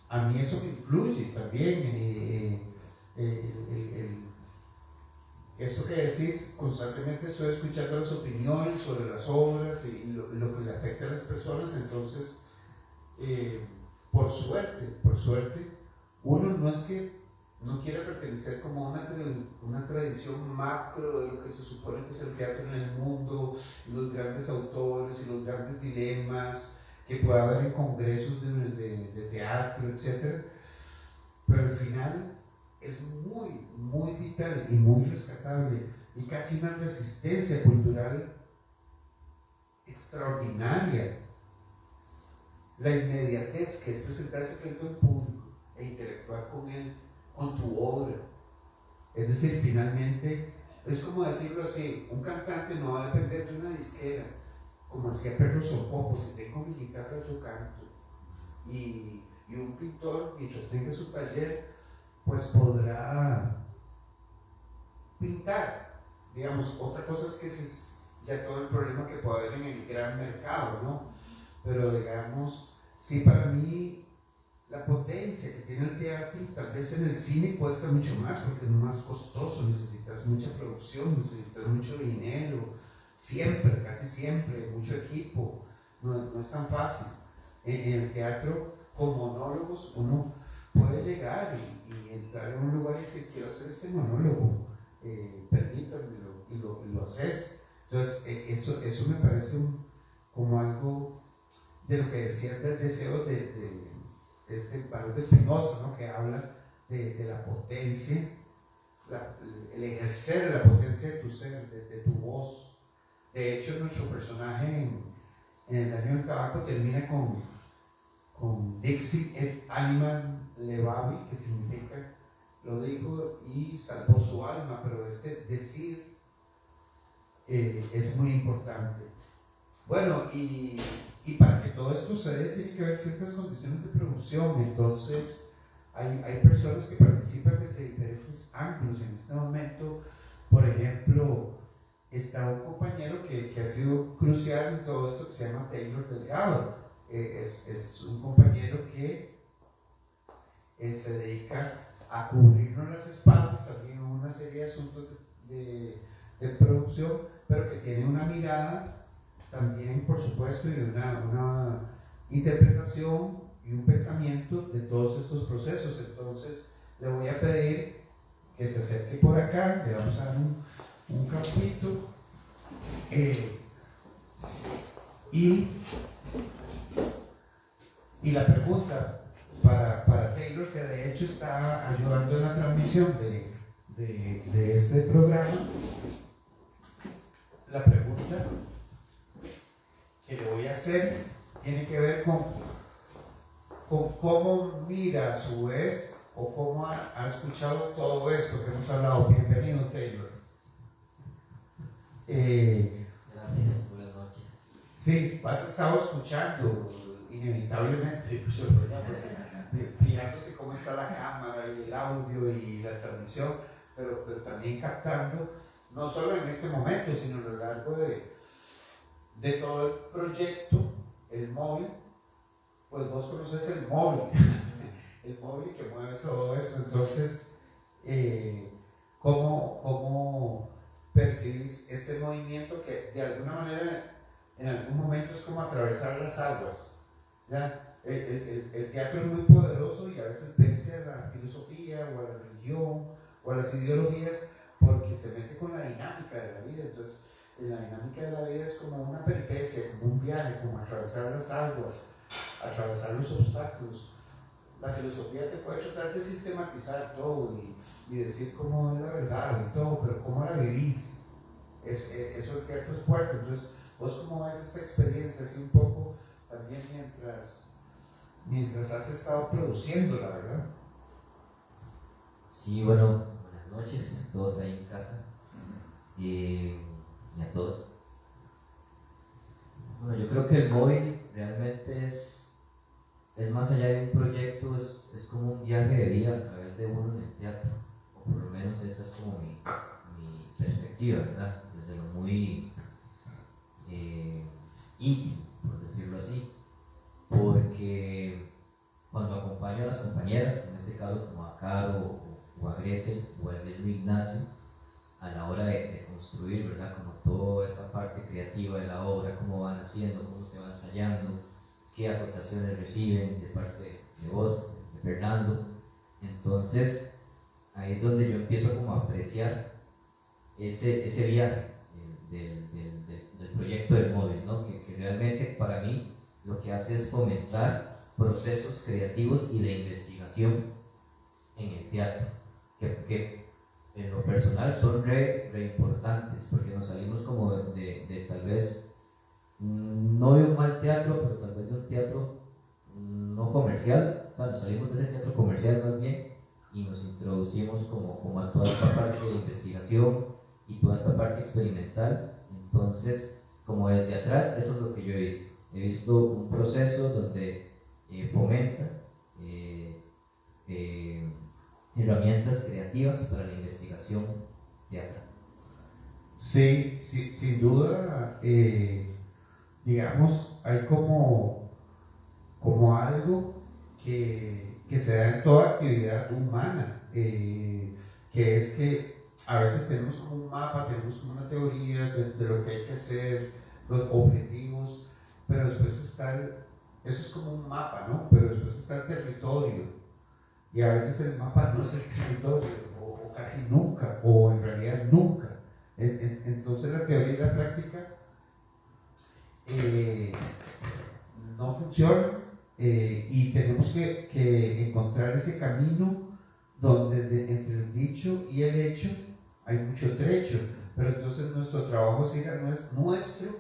a mí eso me influye también. Esto que decís, constantemente estoy escuchando las opiniones sobre las obras y lo que le afecta a las personas, entonces, por suerte, uno no es que no quiere pertenecer como a una tradición macro de lo que se supone que es el teatro en el mundo, los grandes autores y los grandes dilemas que puede haber en congresos de teatro, etc. Pero al final es muy, muy vital y muy rescatable y casi una resistencia cultural extraordinaria. La inmediatez que es presentarse frente a un público e interactuar con él, con tu obra. Es decir, finalmente, es como decirlo así, un cantante no va a depender de una disquera, como hacía Pedro Sopopo, si tengo mi guitarra yo canto. Y un pintor, mientras tenga su taller, pues podrá pintar. Digamos, otra cosa es que ese es ya todo el problema que puede haber en el gran mercado, ¿no? Pero digamos, sí, para mí la potencia que tiene el teatro, tal vez en el cine cuesta mucho más porque es más costoso, necesitas mucha producción, necesitas mucho dinero, siempre, casi siempre, mucho equipo, no es tan fácil. En el teatro, con monólogos, uno puede llegar y entrar en un lugar y decir, quiero hacer este monólogo, permítanmelo, y lo haces. Entonces, eso me parece como algo de lo que decía del deseo de este Baruch de Spinoza, ¿no? Que habla de la potencia, el ejercer la potencia de tu ser, de tu voz. De hecho, nuestro personaje en El Daño del Tabaco termina con Dixit et animam levavi, que significa, lo dijo y salvó su alma, pero este decir es muy importante. Bueno, y para que todo esto se dé, tiene que haber ciertas condiciones de producción. Entonces, hay personas que participan desde diferentes ángulos. En este momento, por ejemplo, está un compañero que ha sido crucial en todo esto, que se llama Taylor Delgado. Es un compañero que se dedica a cubrirnos las espaldas también en una serie de asuntos de producción, pero que tiene una mirada también, por supuesto, y una interpretación y un pensamiento de todos estos procesos. Entonces, le voy a pedir que se acerque por acá, le vamos a dar un campito, y la pregunta para Taylor, que de hecho está ayudando en la transmisión de este programa, la pregunta que le voy a hacer tiene que ver con cómo mira a su vez o cómo ha escuchado todo esto que hemos hablado. Bienvenido, Taylor. Gracias, buenas noches. Sí, has estado escuchando inevitablemente, fijándose cómo está la cámara y el audio y la transmisión, pero también captando, no solo en este momento, sino a lo largo de todo el proyecto, el móvil. Pues vos conoces el móvil, el móvil que mueve todo esto. Entonces, ¿cómo percibís este movimiento que de alguna manera en algún momento es como atravesar las aguas? ¿Ya? El teatro es muy poderoso y a veces vence a la filosofía o a la religión o a las ideologías porque se mete con la dinámica de la vida. Entonces, la dinámica de la vida es como una peripecia, como un viaje, como atravesar las aguas, atravesar los obstáculos. La filosofía te puede tratar de sistematizar todo y decir cómo es la verdad y todo, pero cómo la vivís. Eso el teatro es fuerte. Entonces, ¿vos cómo ves esta experiencia? Así un poco también mientras has estado produciéndola, ¿verdad? Sí, bueno, buenas noches a todos ahí en casa y a todos. Bueno, yo creo que el móvil realmente es más allá de un proyecto, es como un viaje de vida a través de uno en el teatro, o por lo menos esa es como mi perspectiva, ¿verdad? Desde lo muy íntimo, por decirlo así, porque cuando acompaño a las compañeras, en este caso como a Caro o a Gretel o al mismo Ignacio, a la hora de construir, ¿verdad? Como toda esta parte creativa de la obra, cómo van haciendo, cómo se van ensayando, qué acotaciones reciben de parte de vos, de Fernando. Entonces, ahí es donde yo empiezo como a apreciar ese viaje del proyecto del móvil, ¿no? Que realmente para mí lo que hace es fomentar procesos creativos y de investigación en el teatro, que en lo personal son re importantes, porque nos salimos como de tal vez, no de un mal teatro, pero tal vez de un teatro no comercial, o sea, nos salimos de ese teatro comercial más bien y nos introducimos como a toda esta parte de investigación y toda esta parte experimental. Entonces, como desde atrás, eso es lo que yo he visto. He visto un proceso donde fomenta herramientas creativas para la investigación teatral. Sí, sin duda, digamos, hay como algo que se da en toda actividad humana, que es que a veces tenemos como un mapa, tenemos como una teoría de lo que hay que hacer, los objetivos, pero después está eso es como un mapa, ¿no? Pero después está el territorio, y a veces el mapa no es el territorio, o casi nunca, o en realidad nunca. Entonces la teoría y la práctica no funcionan, y tenemos que encontrar ese camino donde entre el dicho y el hecho hay mucho trecho, pero entonces nuestro trabajo es ir a nuestro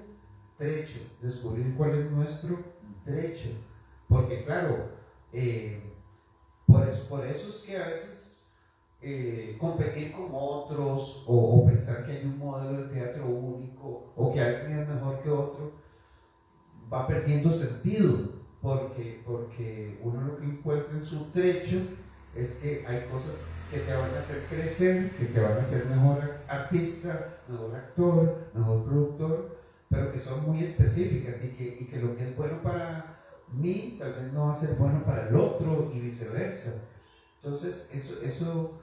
trecho, descubrir cuál es nuestro trecho, porque claro, por eso es que a veces competir con otros o pensar que hay un modelo de teatro único o que alguien es mejor que otro va perdiendo sentido, porque uno lo que encuentra en su trecho es que hay cosas que te van a hacer crecer, que te van a hacer mejor artista, mejor actor, mejor productor, pero que son muy específicas, y que lo que es bueno para mí tal vez no va a ser bueno para el otro, y viceversa. Entonces eso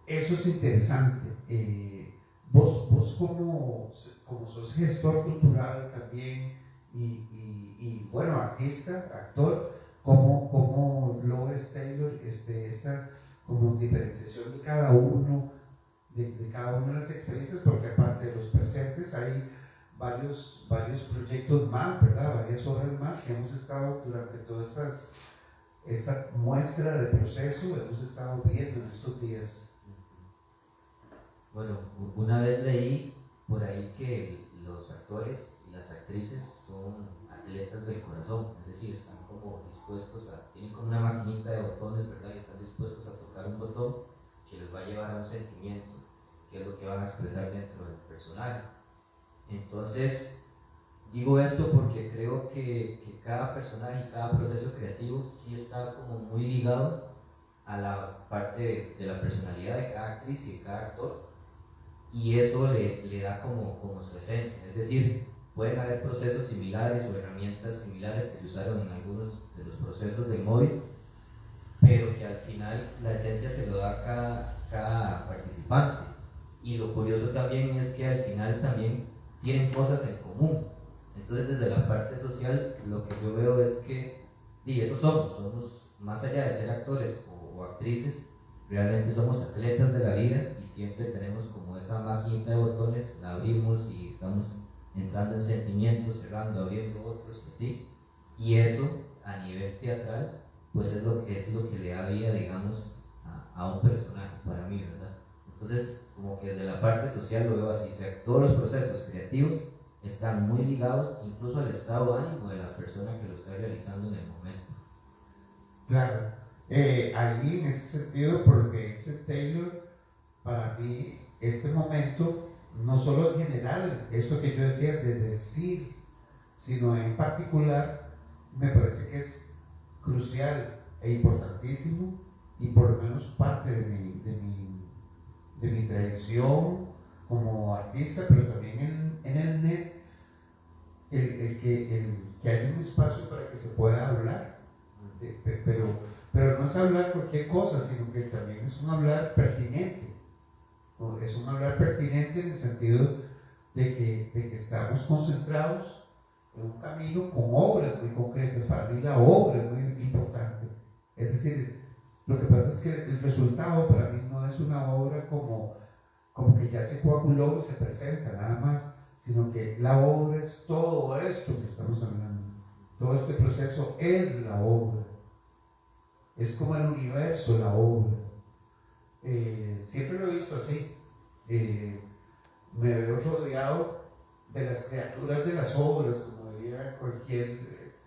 es interesante. Vos como sos gestor cultural también, y bueno, artista, actor, ¿cómo lo ves, Taylor, esta como diferenciación de cada uno, de cada una de las experiencias? Porque aparte de los presentes hay varios proyectos más, ¿verdad? Varias obras más que hemos estado durante toda esta muestra de proceso, hemos estado viendo en estos días. Bueno, una vez leí por ahí que los actores y las actrices son atletas del corazón, es decir, están como dispuestos tienen como una maquinita de botones, ¿verdad? Y están dispuestos a tocar un botón que les va a llevar a un sentimiento, que es lo que van a expresar dentro del personaje. Entonces, digo esto porque creo que cada personaje y cada proceso creativo sí está como muy ligado a la parte de la personalidad de cada actriz y de cada actor, y eso le da como su esencia. Es decir, pueden haber procesos similares o herramientas similares que se usaron en algunos de los procesos del móvil, pero que al final la esencia se lo da cada participante. Y lo curioso también es que al final también tienen cosas en común. Entonces, desde la parte social, lo que yo veo es que eso somos más allá de ser actores o actrices, realmente somos atletas de la vida, y siempre tenemos como esa maquinita de botones, la abrimos y estamos entrando en sentimientos, cerrando, abriendo otros, y así. Y eso, a nivel teatral, pues es lo que le da vida, digamos, a un personaje, para mí, ¿verdad? Entonces, como que desde la parte social lo veo así, o sea, todos los procesos creativos están muy ligados incluso al estado de ánimo de la persona que lo está realizando en el momento. Claro, ahí en ese sentido, por lo que dice Taylor, para mí este momento, no solo en general, esto que yo decía de decir, sino en particular, me parece que es crucial e importantísimo, y por lo menos parte de mi tradición como artista, pero también en el net, el que haya un espacio para que se pueda hablar, pero no es hablar cualquier cosa, sino que también es un hablar pertinente. Es un hablar pertinente en el sentido de que estamos concentrados en un camino con obras muy concretas. Para mí la obra es muy importante. Es decir, lo que pasa es que el resultado para mí no es una obra como que ya se coaguló y se presenta nada más, sino que la obra es todo esto que estamos hablando. Todo este proceso es la obra. Es como el universo, la obra. Siempre lo he visto así. Me veo rodeado de las criaturas de las obras, como diría cualquier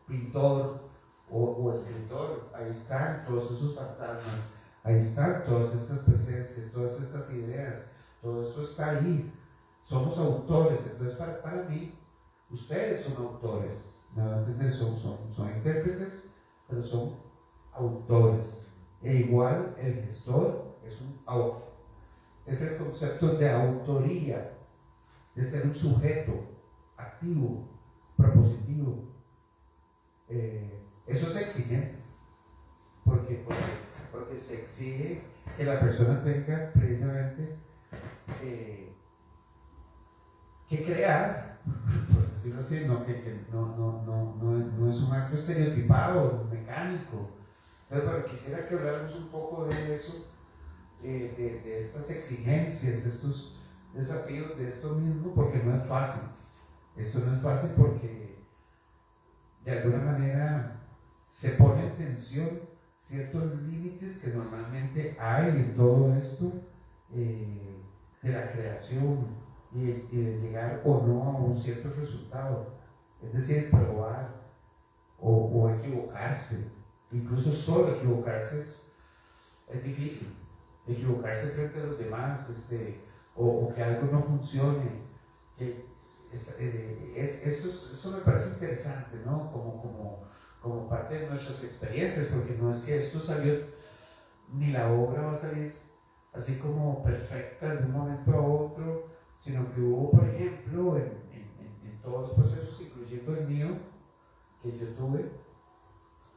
pintor o escritor. Ahí están todos esos fantasmas, ahí están todas estas presencias, todas estas ideas, todo eso está ahí. Somos autores. Entonces para mí, ustedes son autores, ¿me van a entender? Son intérpretes, pero son autores. E igual el gestor es un autor. Es el concepto de autoría, de ser un sujeto activo, propositivo. Eso es exigente, porque se exige que la persona tenga precisamente que crear, por decirlo así, que no es un acto estereotipado, mecánico. Entonces, pero quisiera que habláramos un poco de eso, de estas exigencias, estos desafíos de esto mismo, porque no es fácil. Esto no es fácil porque de alguna manera se pone en tensión ciertos límites que normalmente hay en todo esto de la creación y de llegar o no a un cierto resultado. Es decir, probar o equivocarse. Incluso solo equivocarse es difícil. Equivocarse frente a los demás, o que algo no funcione. Eso me parece interesante, ¿no? Como parte de nuestras experiencias, porque no es que esto salió, ni la obra va a salir así como perfecta de un momento a otro, sino que hubo, por ejemplo, en todos los procesos, incluyendo el mío, que yo tuve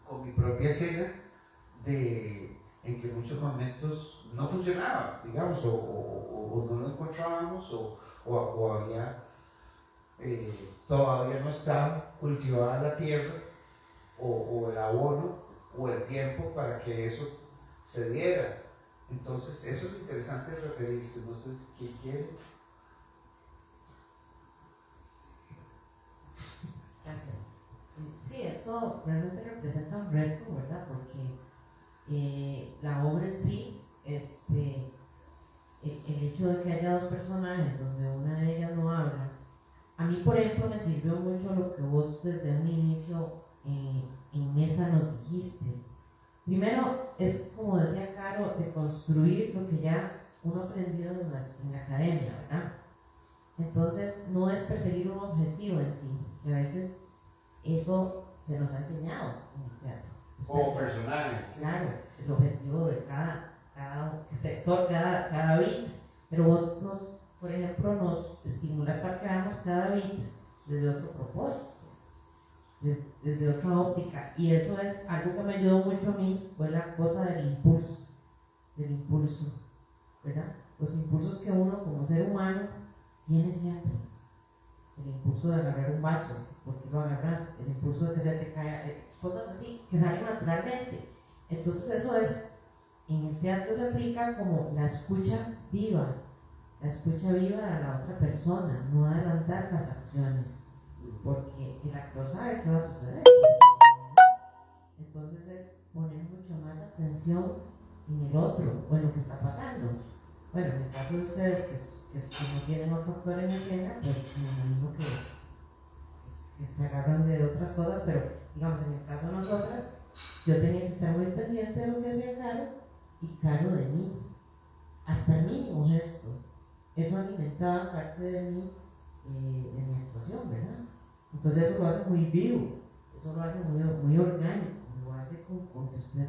con mi propia escena, en que en muchos momentos no funcionaba, digamos, o no lo encontrábamos, o había, todavía no estaba cultivada la tierra, o el abono, o el tiempo para que eso se diera. Entonces, eso es interesante referirse. No sé quién quiere. Gracias. Sí, esto realmente representa un reto, ¿verdad? Porque la obra en sí, el hecho de que haya dos personajes donde una de ellas no habla, a mí, por ejemplo, me sirvió mucho lo que vos desde un inicio en mesa nos dijiste. Primero, es como decía Caro, de construir lo que ya uno ha aprendido en la academia, ¿verdad? Entonces, no es perseguir un objetivo en sí, que a veces eso se nos ha enseñado en el teatro. Como personajes. Claro, el objetivo de cada sector, cada beat, pero vos por ejemplo, nos estimulas para que hagamos cada beat desde otro propósito, desde otra óptica, y eso es algo que me ayudó mucho a mí, fue la cosa del impulso, ¿verdad? Los impulsos que uno como ser humano tiene siempre. El impulso de agarrar un vaso, porque lo agarras, el impulso de que se te caiga, cosas así que salen naturalmente. Entonces eso es, en el teatro se aplica como la escucha viva a la otra persona, no adelantar las acciones, porque el actor sabe qué va a suceder. Entonces es poner mucho más atención en el otro o en lo que está pasando. Bueno, en el caso de ustedes que no tienen otro actor en escena, pues me imagino que se agarran de otras cosas, pero digamos, en el caso de nosotras, yo tenía que estar muy pendiente de lo que hacía Caro y Caro de mí, hasta el mínimo gesto. Eso alimentaba parte de mí, de mi actuación, ¿verdad? Entonces eso lo hace muy vivo, eso lo hace muy orgánico, lo hace con que usted,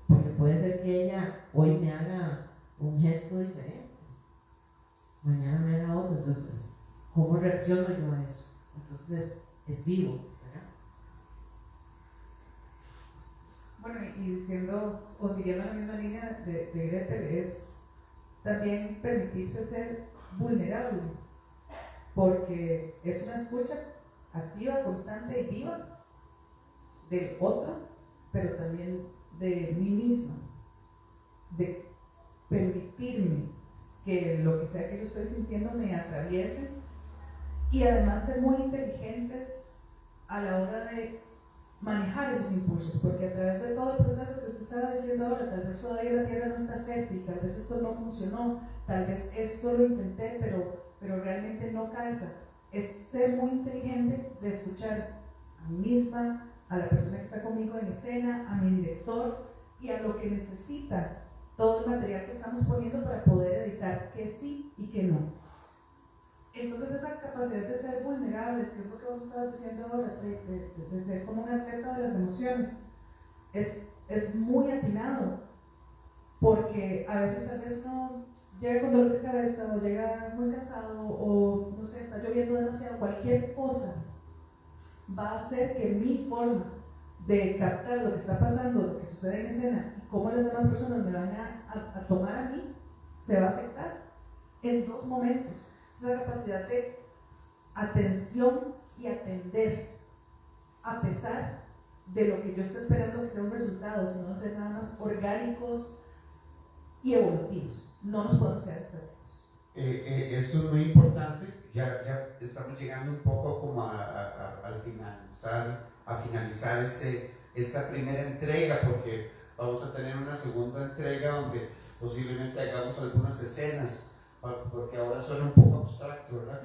porque puede ser que ella hoy me haga un gesto diferente, mañana me haga otro, entonces, ¿cómo reacciono yo a eso? Entonces es vivo, ¿verdad? Bueno, y diciendo, o siguiendo la misma línea de Gretel, es también permitirse ser vulnerable, porque es una escucha activa, constante y viva del otro, pero también de mí misma, de permitirme que lo que sea que yo estoy sintiendo me atraviese, y además ser muy inteligentes a la hora de manejar esos impulsos, porque a través de todo el proceso que usted estaba diciendo ahora, tal vez todavía la tierra no está fértil, tal vez esto no funcionó, tal vez esto lo intenté, pero realmente no calza. Es ser muy inteligente de escuchar a mí misma, a la persona que está conmigo en escena, a mi director y a lo que necesita todo el material que estamos poniendo para poder editar que sí y que no. Entonces esa capacidad de ser vulnerables, que es lo que vos estabas diciendo ahora, de ser como un atleta de las emociones, es muy atinado, porque a veces tal vez uno llega con dolor de cabeza o llega muy cansado o no sé, está lloviendo demasiado, cualquier cosa va a hacer que mi forma de captar lo que está pasando, lo que sucede en escena y cómo las demás personas me van a tomar a mí, se va a afectar en dos momentos. Esa capacidad de atención y atender a pesar de lo que yo esté esperando que sea un resultado, sino ser nada más orgánicos y evolutivos. No nos podemos quedar estáticos. Esto es muy importante, ya estamos llegando un poco como a finalizar esta primera entrega, porque vamos a tener una segunda entrega donde posiblemente hagamos algunas escenas, porque ahora suena un poco abstracto, ¿verdad?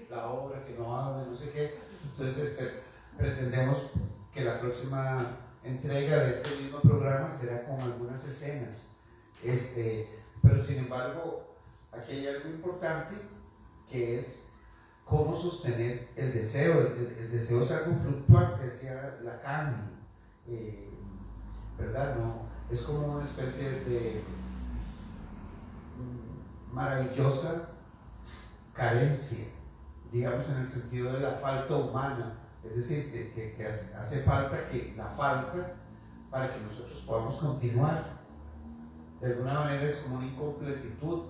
La obra que no habla, no sé qué. Entonces pretendemos que la próxima entrega de este mismo programa será con algunas escenas. Pero sin embargo, aquí hay algo importante que es cómo sostener el deseo. El deseo es algo fluctuante, decía Lacan, ¿verdad? No, es como una especie de maravillosa carencia, digamos, en el sentido de la falta humana, es decir, que hace falta que la falta para que nosotros podamos continuar. De alguna manera es como una incompletitud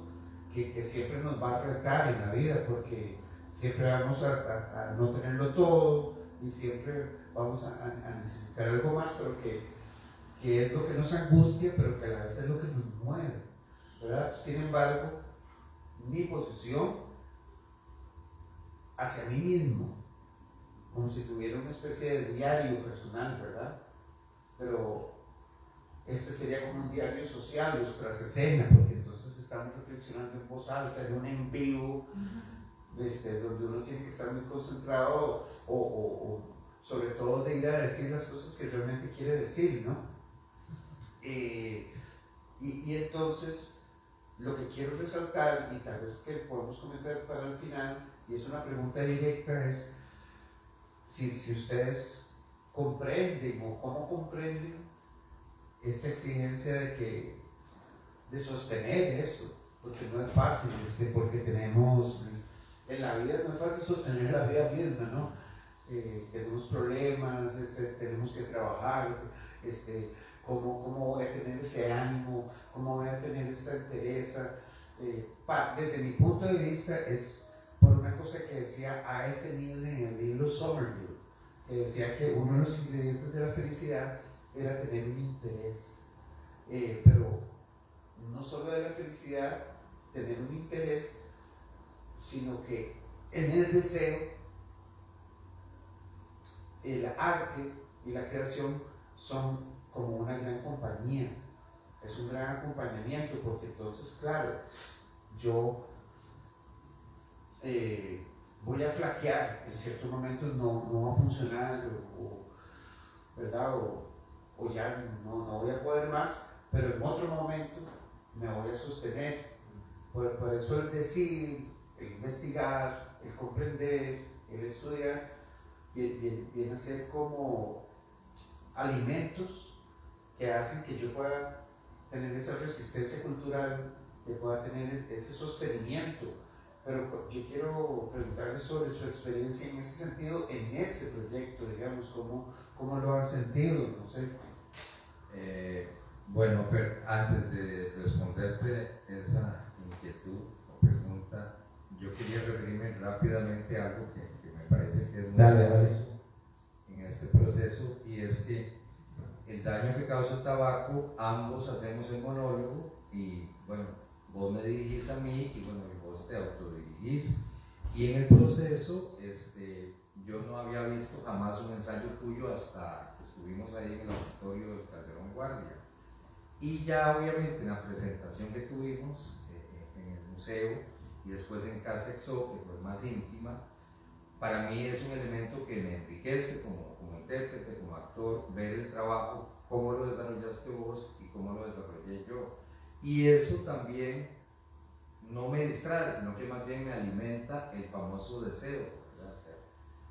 que siempre nos va a retar en la vida, porque siempre vamos a no tenerlo todo y siempre vamos a necesitar algo más, pero que es lo que nos angustia, pero que a la vez es lo que nos mueve, ¿verdad? Sin embargo, mi posición hacia mí mismo, como si tuviera una especie de diario personal, ¿verdad? Pero este sería como un diario social, los tras escena, porque entonces estamos reflexionando en voz alta, en un en vivo, donde uno tiene que estar muy concentrado o sobre todo de ir a decir las cosas que realmente quiere decir, ¿no? Y entonces lo que quiero resaltar, y tal vez que podemos comentar para el final, y es una pregunta directa, es si ustedes comprenden o cómo comprenden esta exigencia de sostener esto, porque no es fácil, porque tenemos, en la vida no es fácil sostener la vida misma, ¿no? Tenemos problemas, tenemos que trabajar, ¿cómo voy a tener ese ánimo? ¿Cómo voy a tener esta entereza? Desde mi punto de vista es por una cosa que decía A.S. Miller en el libro Somerville, que decía que uno de los ingredientes de la felicidad era tener un interés, pero no solo de la felicidad, tener un interés, sino que en el deseo, el arte y la creación son como una gran compañía, es un gran acompañamiento, porque entonces, claro, yo voy a flaquear, en ciertos momentos no va a funcionar, ¿verdad? O ya no voy a poder más, pero en otro momento me voy a sostener. Por eso el decir, el investigar, el comprender, el estudiar, viene a ser como alimentos que hacen que yo pueda tener esa resistencia cultural, que pueda tener ese sostenimiento. Pero yo quiero preguntarles sobre su experiencia en ese sentido, en este proyecto, digamos, cómo lo han sentido, no sé. Bueno, pero antes de responderte esa inquietud o pregunta, yo quería referirme rápidamente a algo que me parece que es muy valioso en este proceso, y es que el daño que causa el tabaco, ambos hacemos el monólogo, y bueno, vos me dirigís a mí y bueno, vos te autodirigís, y en el proceso yo no había visto jamás un ensayo tuyo hasta que estuvimos ahí en el auditorio del Calderón Guardia, y ya obviamente en la presentación que tuvimos en el museo y después en Casa Exo, que fue más íntima, para mí es un elemento que me enriquece como intérprete, como actor, ver el trabajo, cómo lo desarrollaste vos y cómo lo desarrollé yo. Y eso también no me distrae, sino que más bien me alimenta el famoso deseo, ¿verdad? O sea,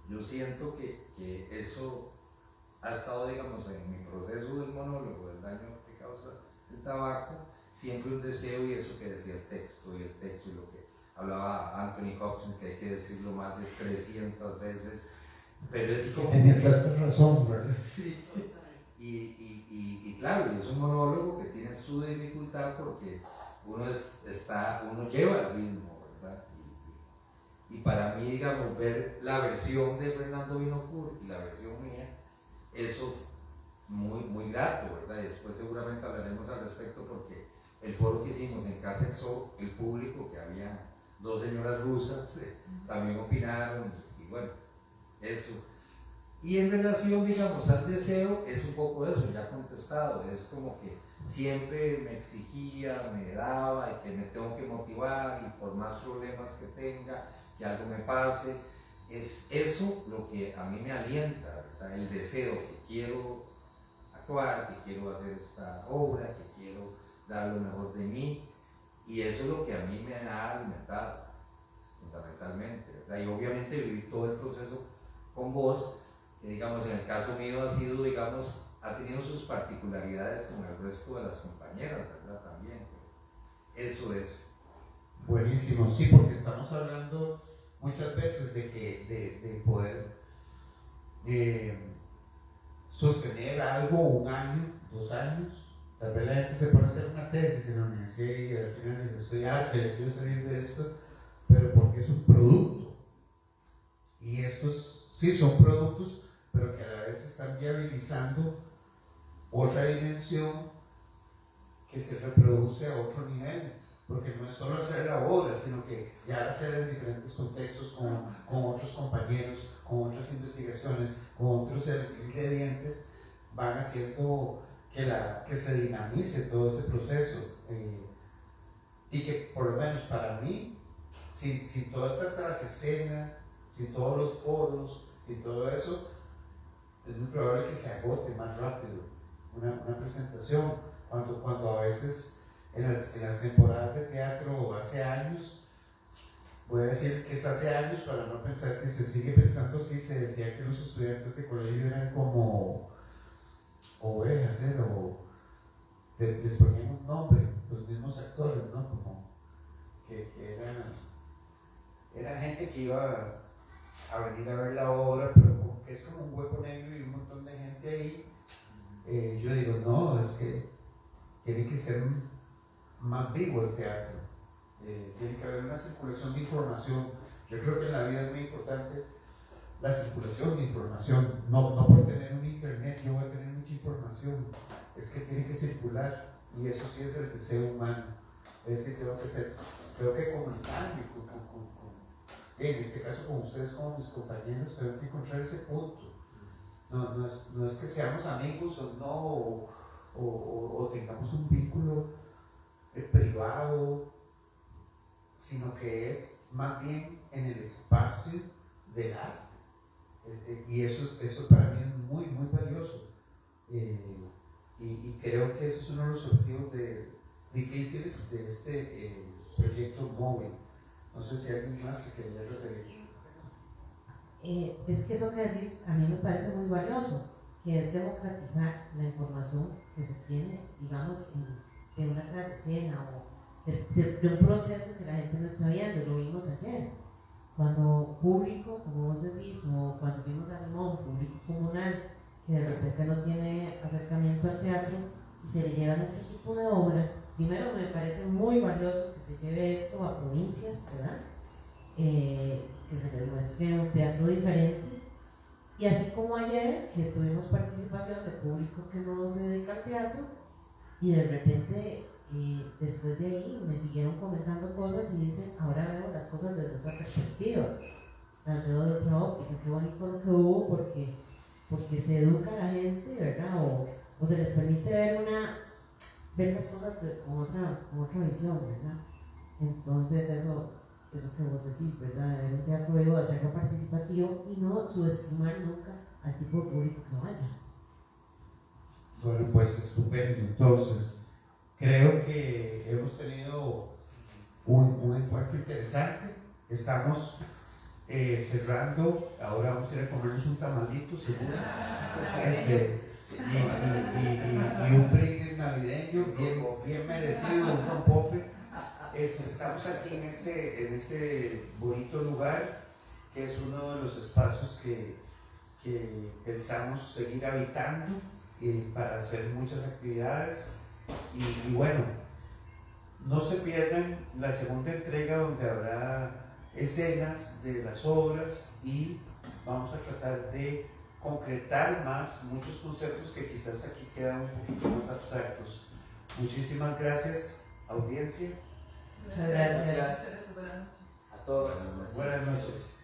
yo siento que eso ha estado, digamos, en mi proceso del monólogo, del daño que causa el tabaco, siempre un deseo, y eso que decía el texto y lo que hablaba Anthony Hopkins, que hay que decirlo más de 300 veces, pero es como Tenía que- toda razón, ¿verdad? Sí. Y claro, y es un monólogo que tiene su dificultad porque uno lleva el ritmo, ¿verdad? Y para mí, digamos, ver la versión de Fernando Vinocourt y la versión mía, eso muy grato, ¿verdad? Y después seguramente hablaremos al respecto porque el foro que hicimos en Casa Exo, el público, que había 2 señoras rusas, también opinaron, y bueno, eso. Y en relación, digamos, al deseo, es un poco eso, ya contestado, es como que siempre me exigía, me daba, y que me tengo que motivar, y por más problemas que tenga, que algo me pase, es eso lo que a mí me alienta, ¿verdad? El deseo, que quiero actuar, que quiero hacer esta obra, que quiero dar lo mejor de mí, y eso es lo que a mí me ha alimentado, fundamentalmente, ¿verdad? Y obviamente vivir todo el proceso con vos, que digamos, en el caso mío ha sido, digamos, ha tenido sus particularidades como el resto de las compañeras, ¿verdad? También, eso es. Buenísimo, sí, porque estamos hablando muchas veces de poder sostener algo 1 año, 2 años. Tal vez la gente se pone a hacer una tesis en la universidad y al final dice, estoy harto, ya quiero salir de esto, pero porque es un producto. Y estos sí son productos, pero que a la vez están viabilizando otra dimensión que se reproduce a otro nivel, porque no es solo hacer la obra, sino que ya hacer en diferentes contextos con otros compañeros, con otras investigaciones, con otros ingredientes, van haciendo que se dinamice todo ese proceso y que por lo menos para mí, sin toda esta trasescena, sin todos los foros, sin todo eso, es muy probable que se agote más rápido una presentación, cuando a veces en las temporadas de teatro hace años, voy a decir que es hace años para no pensar que se sigue pensando así, se decía que los estudiantes de colegio eran como ovejas, o les ponían un nombre, los mismos actores, ¿no? Como que era gente que iba a venir a ver la obra, pero como que es como un hueco negro y un montón de gente ahí. Yo digo, no, es que tiene que ser más vivo el teatro, tiene que haber una circulación de información. Yo creo que en la vida es muy importante la circulación de información, no por tener un internet yo voy a tener mucha información, es que tiene que circular, y eso sí es el deseo humano, es decir, tengo que comunicarme en este caso con ustedes, como mis compañeros, tengo que encontrar ese punto. No es que seamos amigos o no, o tengamos un vínculo privado, sino que es más bien en el espacio del arte. Y eso para mí es muy valioso. Y creo que eso es uno de los objetivos difíciles de este proyecto móvil. No sé si alguien más se quería referir. Es que eso que decís a mí me parece muy valioso, que es democratizar la información que se tiene, digamos, en una clase escena o de un proceso que la gente no está viendo. Lo vimos ayer, cuando público, como vos decís, o cuando vimos a Limón, público comunal, que de repente no tiene acercamiento al teatro y se le llevan este tipo de obras. Primero, me parece muy valioso que se lleve esto a provincias, ¿verdad? Que se les muestre un teatro diferente, y así como ayer que tuvimos participación de público que no se dedica al teatro y de repente después de ahí me siguieron comentando cosas y dicen, ahora veo las cosas desde otra perspectiva, las veo de otra óptica, qué bonito lo que hubo porque se educa a la gente, ¿verdad? O se les permite ver las cosas con otra visión, ¿verdad? Entonces eso que vos decís, ¿verdad? De un teatro luego de hacerlo participativo y no subestimar nunca al tipo de público que vaya. Bueno, pues estupendo. Entonces, creo que hemos tenido un encuentro interesante. Estamos cerrando. Ahora vamos a ir a comernos un tamalito, seguro. Y un brindis navideño bien merecido, un rompope. Estamos aquí en este bonito lugar, que es uno de los espacios que que pensamos seguir habitando para hacer muchas actividades. Y bueno, no se pierdan la segunda entrega donde habrá escenas de las obras y vamos a tratar de concretar más muchos conceptos que quizás aquí quedan un poquito más abstractos. Muchísimas gracias, audiencia. Muchas gracias. Buenas noches. A todos. Buenas noches.